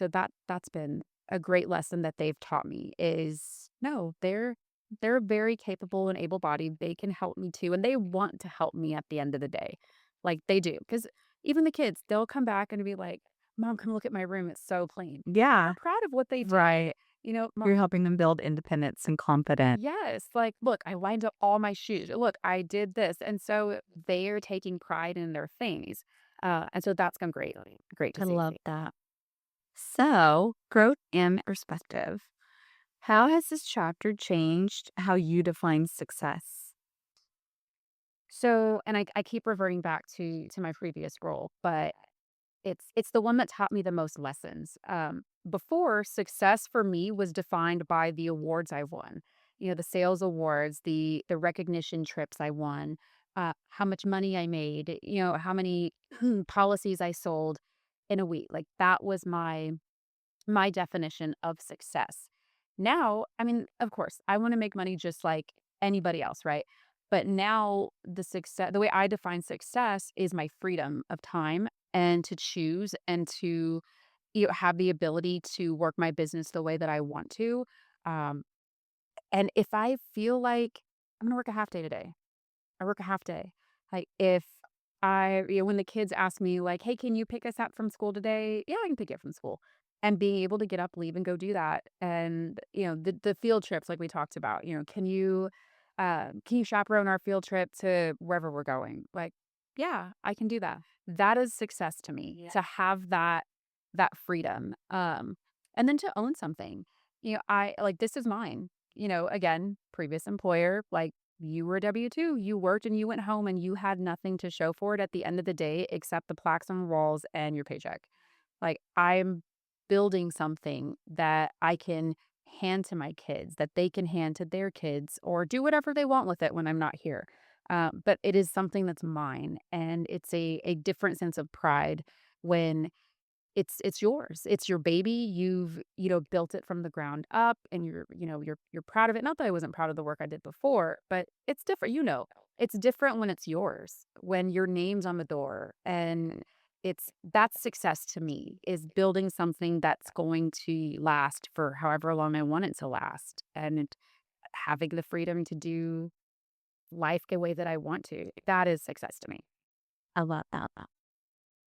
been a great lesson that they've taught me is no, they're very capable and able-bodied. They can help me too and they want to help me at the end of the day. Like they do. Cuz even the kids, they'll come back and be like, "Mom, come look at my room. It's so clean." Yeah, They're proud of what they did. right. Mom, You're helping them build independence and confidence. yes, like, "Look, I lined up all my shoes. Look, I did this." And so they're taking pride in their things. And so that's been great to I see. love that. So, growth and perspective. How has this chapter changed how you define success? So, and I keep reverting back to my previous role, but it's the one that taught me the most lessons. Before, success for me was defined by the awards I won. You know, the sales awards, the recognition trips I won, how much money I made, you know, how many policies I sold in a week. Like that was my definition of success. Now, I mean, of course, I want to make money just like anybody else, right? But now the way I define success is my freedom of time and to choose and to have the ability to work my business the way that I want to. Um, and if I feel like I'm going to work a half day today, I work a half day. Like if when the kids ask me like, "Hey, can you pick us up from school today?" Yeah, I can pick you up from school. And being able to get up, leave, and go do that. And the field trips like we talked about. Can you chaperone our field trip to wherever we're going? Like, yeah, I can do that. That is success to me. Yeah. To have that freedom. And then to own something. I like this is mine. Again, previous employer, like you were a W-2. You worked and you went home and you had nothing to show for it at the end of the day except the plaques on the walls and your paycheck. Like, I'm building something that I can hand to my kids, that they can hand to their kids, or do whatever they want with it when I'm not here. But it is something that's mine, and it's a different sense of pride when it's yours. It's your baby. You've, built it from the ground up and you're proud of it. Not that I wasn't proud of the work I did before, but it's different, It's different when it's yours, when your name's on the door. And that's success to me, is building something that's going to last for however long I want it to last. And having the freedom to do life the way that I want to. That is success to me. I love that.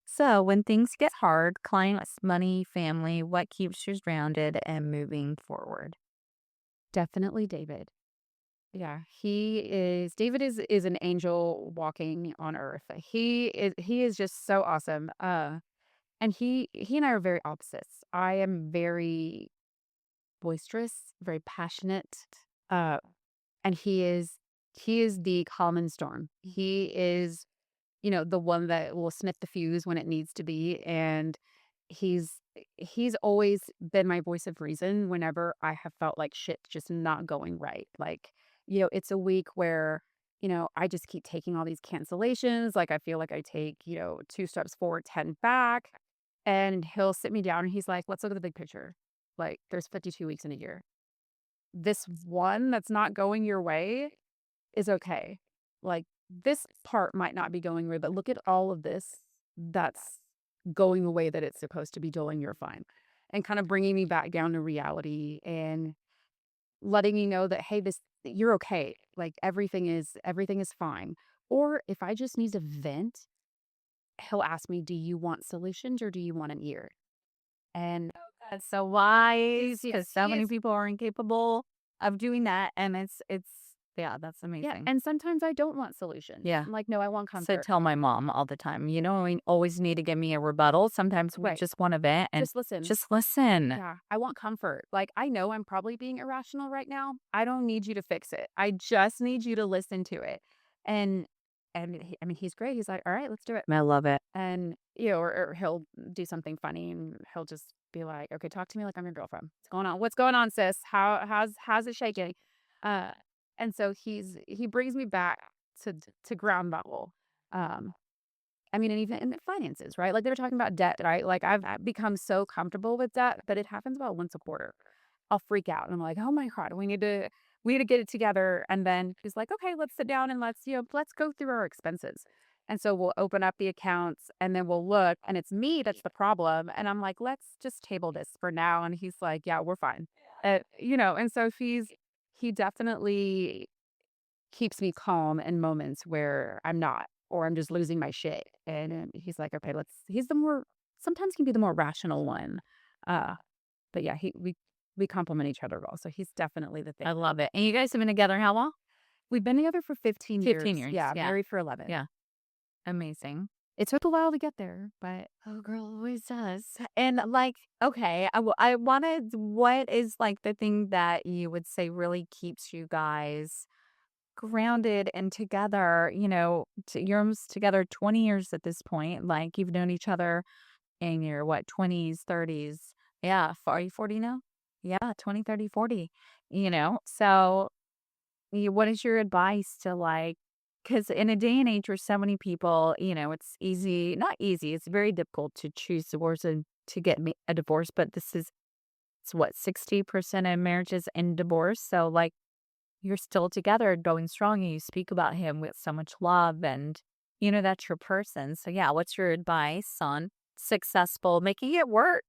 So, when things get hard, clients, money, family, what keeps you grounded and moving forward? Definitely David. Yeah, David is an angel walking on earth. He is just so awesome. And he and I are very opposites. I am very boisterous, very passionate. Uh and he is the calm and storm. He is, the one that will snip the fuse when it needs to be. And he's he's always been my voice of reason whenever I have felt like shit just not going right. Like, it's a week where, I just keep taking all these cancellations. Like I feel like I take, two steps forward, 10 back. And he'll sit me down and he's like, let's look at the big picture. Like there's 52 weeks in a year. This one that's not going your way is okay. Like this part might not be going right, but look at all of this that's going the way that it's supposed to be going. You're fine. And kind of bringing me back down to reality and letting me know that, hey, you're okay. Like everything is fine. Or if I just need to vent, he'll ask me, do you want solutions or do you want an ear? And That's so wise yes, because so he many is. people are incapable of doing that. And yeah, that's Yeah. amazing. And sometimes I don't want solutions. Yeah. I'm like, no, I want So comfort. tell my mom all the time, you don't always need to give me a rebuttal. Sometimes we Right. just want to vent and Just listen. just listen. Yeah, I want comfort. Like, I know I'm probably being irrational right now. I don't need you to fix it. I just need you to listen to it. And I mean, he's great. He's like, "All right, let's do it." I love it. And or he'll do something funny, and he'll just be like, "Okay, talk to me like I'm your girlfriend. What's going on? What's going on, sis? How's it shaking?" Uh, and so he brings me back to ground level. Um, I mean, and even in finances, right? Like they were talking about debt, right? Like I've become so comfortable with debt, but it happens about once a quarter. I'll freak out and I'm like, oh my God, we need to get it together. And then he's like, okay, let's sit down and let's go through our expenses. And so we'll open up the accounts and then we'll look and it's me that's the problem. And I'm like, let's just table this for now. And he's like, yeah, we're fine. And so he definitely keeps me calm in moments where I'm not, or I'm just losing my shit. And he's like, okay, he's sometimes can be the more rational one. Uh, but yeah, we complement each other well. So he's definitely the thing. I love it. And you guys have been together how long? We've been together for 15 15 years. years. Yeah, Yeah. married for 11. Yeah. Amazing. It took a while to get there, but Oh, girl, always does. And like, okay, I wanted, what is like the thing that you would say really keeps you guys grounded and together? You're almost together 20 years at this point. Like you've known each other in your what, 20s, 30s. Yeah. Are you 40 now? Yeah, 20, 30, 40. So what is your advice to like, because in a day and age where so many people, it's easy, not easy, it's very difficult to choose divorce and to get a divorce, but it's what, 60% of marriages end divorce. So like you're still together going strong and you speak about him with so much love and that's your person. So yeah, what's your advice on successful making it work?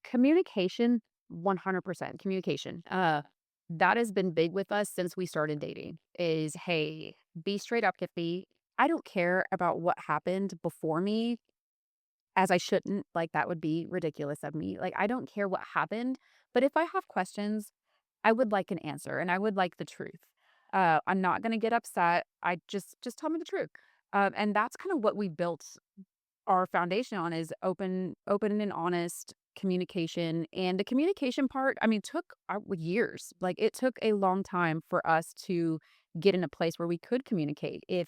communication, 100% communication. That has been big with us since we started dating is, hey, be straight up with me. I don't care about what happened before me as I shouldn't. Like that would be ridiculous of me. Like I don't care what happened, but if I have questions, I would like an answer and I would like the truth. I'm not going to get upset. I just tell me the truth. And that's kind of what we built our foundation on is open and honest communication. And the communication part, I mean, took years. Like it took a long time for us to get in a place where we could communicate. If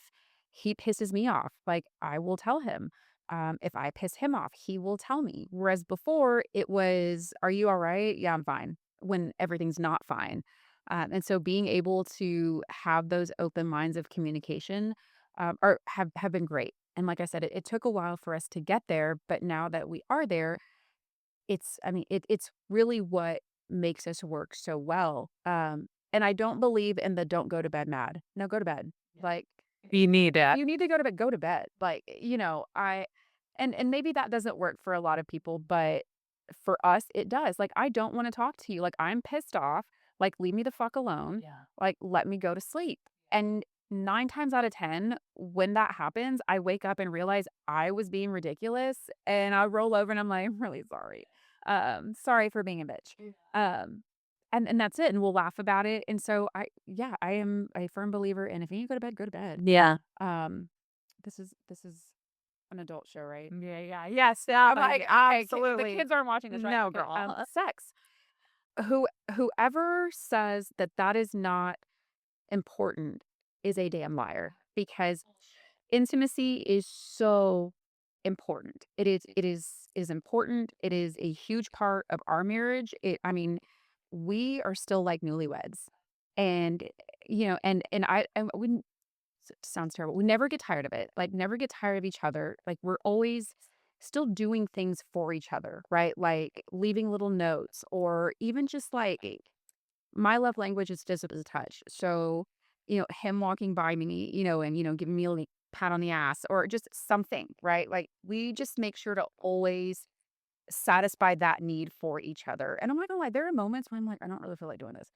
he pisses me off, like I will tell him. If I piss him off, he will tell me. Whereas before it was, are you all right? Yeah, I'm fine. When everything's not fine. And so being able to have those open lines of communication have been great. And like I said, it took a while for us to get there, but now that we are there, it's really what makes us work so well. And I don't believe in the don't go to bed mad. No, go to bed. Like You need it. you need to go to bed. Like, and maybe that doesn't work for a lot of people, but for us it does. Like I don't want to talk to you. Like I'm pissed off. Like leave me the fuck alone. Yeah. Like let me go to sleep. And 9 times out of 10 when that happens, I wake up and realize I was being ridiculous and I roll over and I'm like, "I'm really sorry. Sorry for being a bitch." Um and that's it and we'll laugh about it. And so I am a firm believer in if you need to go to bed, go to bed. Yeah. Um, this is an adult show, right? Yeah, yeah. Yes, yeah, I'm like, okay, the absolutely. kids aren't watching this, right? No, Okay. girl. Sex. Whoever says that that is not important is a damn liar because intimacy is so important. It is important. It is a huge part of our marriage. I mean, we are still like newlyweds, and and we sounds terrible. We never get tired of it. Like, never get tired of each other. Like, we're always still doing things for each other, right? Like leaving little notes or even just like my love language is physical touch. So, him walking by me, and, giving me a pat on the ass or just something, right? Like, we just make sure to always satisfy that need for each other. And I'm not gonna lie, there are moments when I'm like, I don't really feel like doing this.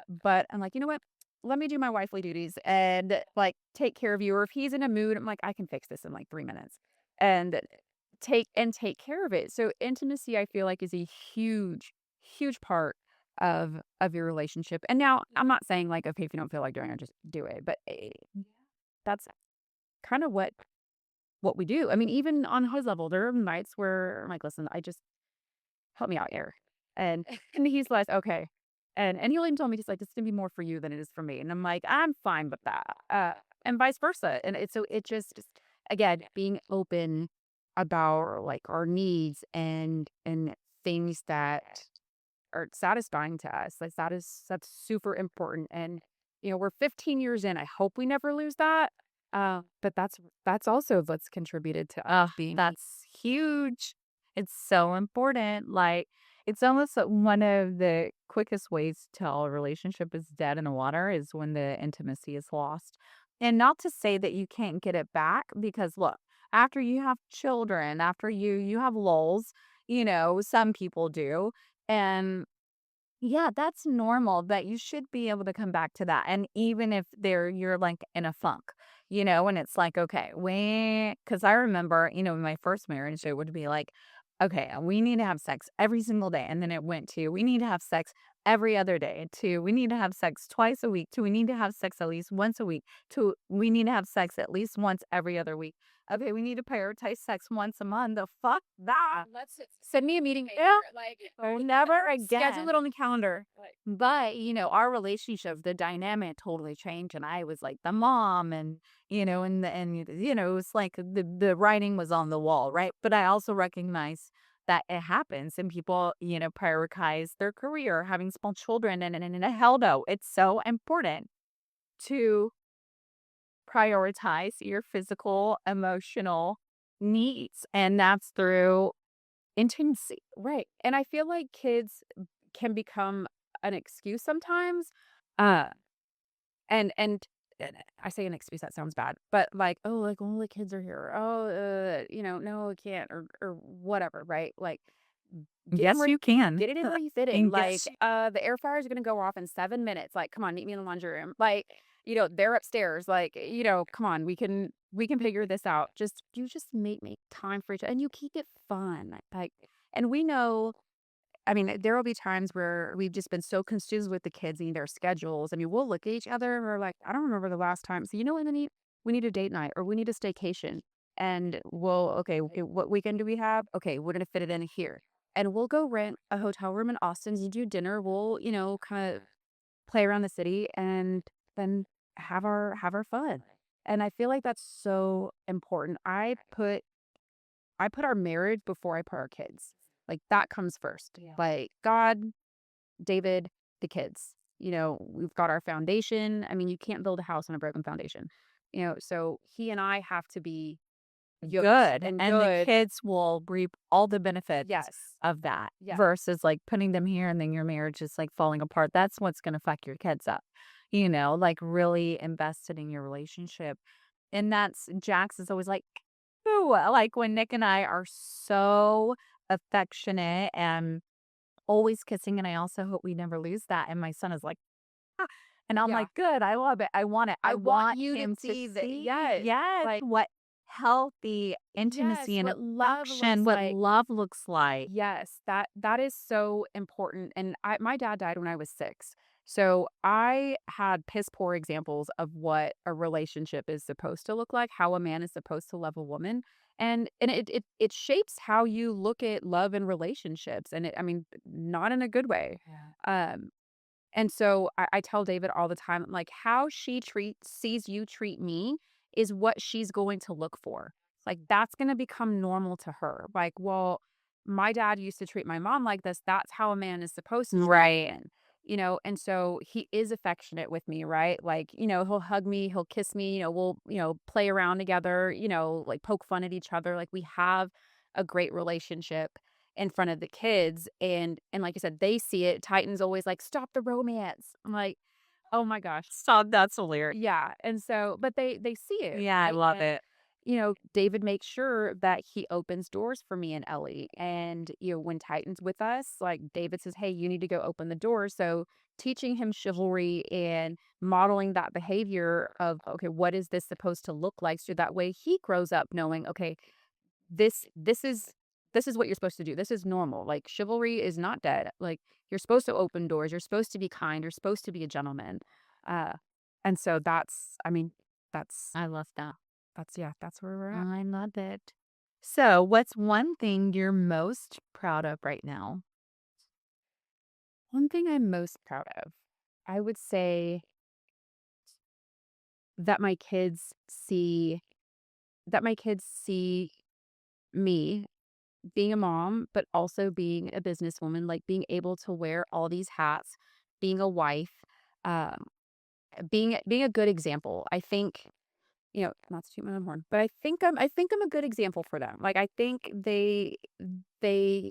But I'm like, you know what? Let me do my wifely duties and like take care of you. Or if he's in a mood, I'm like, I can fix this in like 3 minutes and take care of it. So intimacy, I feel like, is a huge, huge part of your relationship. And now I'm not saying like, okay, if you don't feel like doing it, just do it. But that's kind of what we do. I mean, even on his level, there are nights where I'm like, listen, I just help me out here. And and he's like, okay. And he'll even tell me, he's like, this is gonna be more for you than it is for me. And I'm like, I'm fine with that. And vice versa. And it just again, being open about like our needs and things that are satisfying to us. Like that's super important. And we're 15 years in. I hope we never lose that. But that's also what's contributed to us Oh, being that's huge. It's so important. Like, it's almost like one of the quickest ways to tell a relationship is dead in the water is when the intimacy is lost. And not to say that you can't get it back, because look, after you have children, after you have lulls, some people do. And yeah, that's normal, but you should be able to come back to that. And even if you're like in a funk, and it's like, okay, because I remember, in my first marriage, it would be like, okay, we need to have sex every single day. And then it went to, we need to have sex every other day, to we need to have sex twice a week, to we need to have sex at least once a week, to we need to have sex at least once every other week. Okay, we need to prioritize sex once a month. The fuck that. Send me a meeting Yeah. maker, like, Oh, never schedule again. it on the calendar. But, our relationship, the dynamic totally changed, and I was like the mom and, it was like the writing was on the wall, right? But I also recognize that it happens and people, prioritize their career, having small children and hell no, it's so important to prioritize your physical, emotional needs, and that's through intimacy. Right, and I feel like kids can become an excuse sometimes, uh, and I say an excuse, that sounds bad, but, like, "Oh, like, all the kids are here. Oh, no, I can't," or whatever, right? Like, get in Yes, where you can. get it in where you fit in, And like, yes, "The air fryer is gonna go off in 7 minutes, like, come on, meet me in the laundry room." Like, they're upstairs, like, "Come on, we can figure this out. Just make time for each other, and you keep it fun." Like, and we know, I mean, there will be times where we've just been so consumed with the kids and their schedules. I mean, we'll look at each other and we're like, I don't remember the last time. So, what we need a date night or we need a staycation. And okay, what weekend do we have? Okay, we're going to fit it in here. And we'll go rent a hotel room in Austin. You do dinner. We'll, kind of play around the city and then have our fun. And I feel like that's so important. I put our marriage before I put our kids. Like, that comes first. yeah. Like, God, David, the kids. We've got our foundation. I mean, you can't build a house on a broken foundation. So he and I have to be yoked Good, and and the good. kids will reap all the benefits Yes. of that Yeah. versus, like, putting them here and then your marriage is, like, falling apart. That's what's gonna fuck your kids up, like, really invested in your relationship, and that's Jax is always like, "Ooh," like, when Nick and I are so affectionate and always kissing, and I also hope we never lose that, and my son is like, and I'm Yeah. like, "Good, I love it, I want it." I I want want you to him to see that. see Yes. yes, Like, what healthy yes, intimacy and what love affection, looks what like. love looks like. Yes, that is so important, and my dad died when I was 6. So, I had piss poor examples of what a relationship is supposed to look like, how a man is supposed to love a woman, and it shapes how you look at love and relationships, and I mean, not in a good way. Yeah. Um and so I tell David all the time, like, how she sees you treat me is what she's going to look for. Like, that's gonna become normal to her. Like, well, my dad used to treat my mom like this. That's how a man is supposed to treat a Right. woman. And so he is affectionate with me, right? Like, he'll hug me, he'll kiss me, we'll, play around together, like poke fun at each other. Like, we have a great relationship in front of the kids, and like I said, they see it. Titan's always like, "Stop the romance." I'm like, "Oh my gosh." Stop, that's hilarious. Yeah, and so but they see it, Yeah, I right? love And, it. David makes sure that he opens doors for me and Ellie, and, when Titan's with us, like, David says, "Hey, you need to go open the door." So, teaching him chivalry and modeling that behavior of, "Okay, what is this supposed to look like?" So that way he grows up knowing, "Okay, this is what you're supposed to do. This is normal. Like, chivalry is not dead. Like, you're supposed to open doors. You're supposed to be kind. You're supposed to be a gentleman." Uh, and so I mean, that's I love that. yeah, that's where we're at. I love it. So, what's one thing you're most proud of right now? One thing I'm most proud of, I would say that my kids see me being a mom, but also being a businesswoman, like being able to wear all these hats, being a wife, um, being a good example. I think, not to toot my own horn, but I think I'm a good example for them. Like, I think they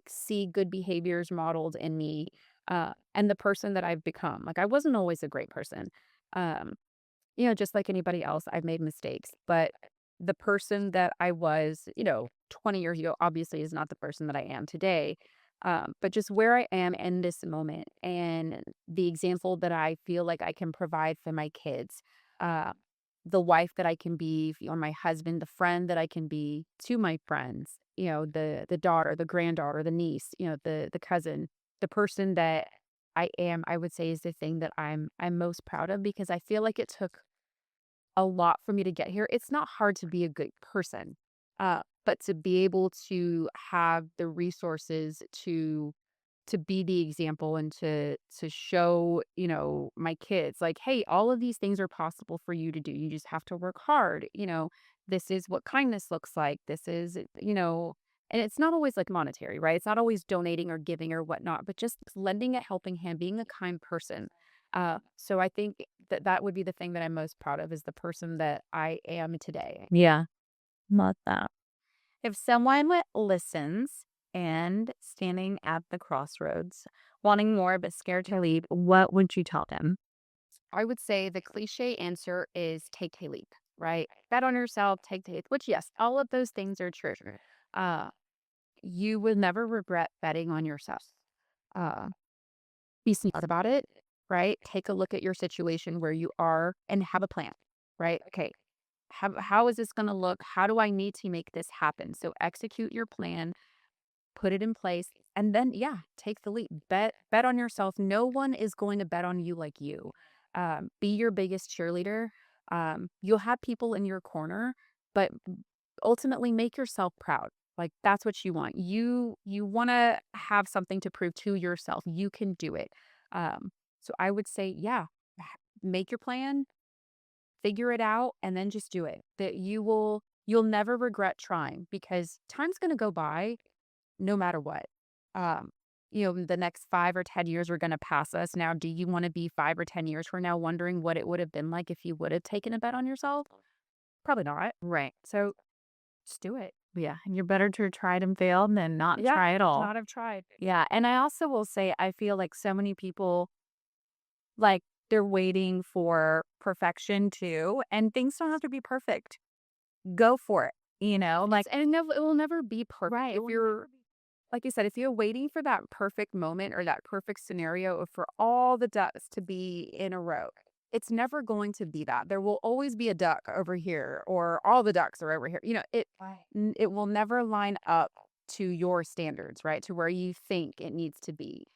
see good behaviors modeled in me, and the person that I've become. Like, I wasn't always a great person. Um, just like anybody else, I've made mistakes, but the person that I was, 20 years ago obviously is not the person that I am today. But just where I am in this moment and the example that I feel like I can provide for my kids, uh, the wife that I can be, or my husband, the friend that I can be to my friends, the daughter, the granddaughter, the niece, the cousin, the person that I would say is the thing that I'm most proud of because I feel like it took a lot for me to get here. It's not hard to be a good person, but to be able to have the resources to be the example and to show, my kids like, "Hey, all of these things are possible for you to do. You just have to work hard." This is what kindness looks like. This is, and it's not always like monetary, right? It's not always donating or giving or whatnot, but just lending a helping hand, being a kind person. So I think that that would be the thing that I'm most proud of is the person that I am today. Yeah, love that. If someone listens and standing at the crossroads, wanting more but scared to leave, what would you tell them? I would say the cliche answer is take a leap, right? Bet on yourself, take a leap, which, yes, all of those things are true. Uh, you will never regret betting on yourself. Uh, be smart about it, right? Take a look at your situation where you are and have a plan, right? Okay, how is this going to look? How do I need to make this happen? So execute your plan, put it in place, and then yeah, take the leap. Bet on yourself. No one is going to bet on you like you. Be your biggest cheerleader. You'll have people in your corner, but ultimately make yourself proud. Like that's what you want. You want to have something to prove to yourself. You can do it. So I would say, yeah, make your plan, figure it out, and then just do it. That you'll never regret trying because time's going to go by no matter what. Um, the next 5 or 10 years are gonna pass us. Now, do you wanna be 5 or 10 years from now wondering what it would have been like if you would have taken a bet on yourself? Probably not. Right. So, just do it. Yeah. And you're better to try and fail than not Yeah, try at all. not have tried. Yeah. And I also will say, I feel like so many people, like, they're waiting for perfection too, and things don't have to be perfect. Go for it. Like, It will never be perfect. right. If you're like you said, if you're waiting for that perfect moment or that perfect scenario or for all the ducks to be in a row, it's never going to be that. There will always be a duck over here or all the ducks are over here. It will never line up to your standards, right? To where you think it needs to be.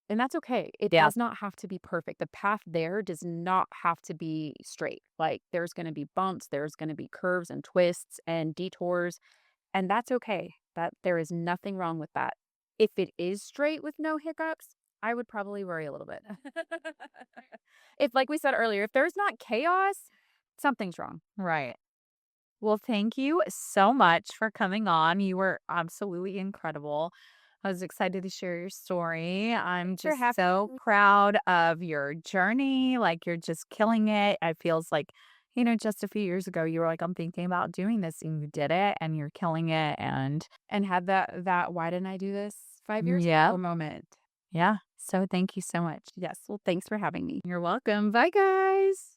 And that's okay. It Yeah. does not have to be perfect. The path there does not have to be straight. Like there's going to be bumps, there's going to be curves and twists and detours, and that's okay. That there is nothing wrong with that. If it is straight with no hiccups, I would probably worry a little bit. If like we said earlier, if there's not chaos, something's wrong. Right. Well, thank you so much for coming on. You were absolutely incredible. I was excited to share your story. I'm Sure just have so proud of your journey. Like, you're just killing it. It feels like, just a few years ago, you were like, I'm thinking about doing this, and you did it, and you're killing it. And and had that why didn't I do this 5 years yeah, ago moment. yeah. So, thank you so much. Yes. Well, thanks for having me. You're welcome. Bye, guys.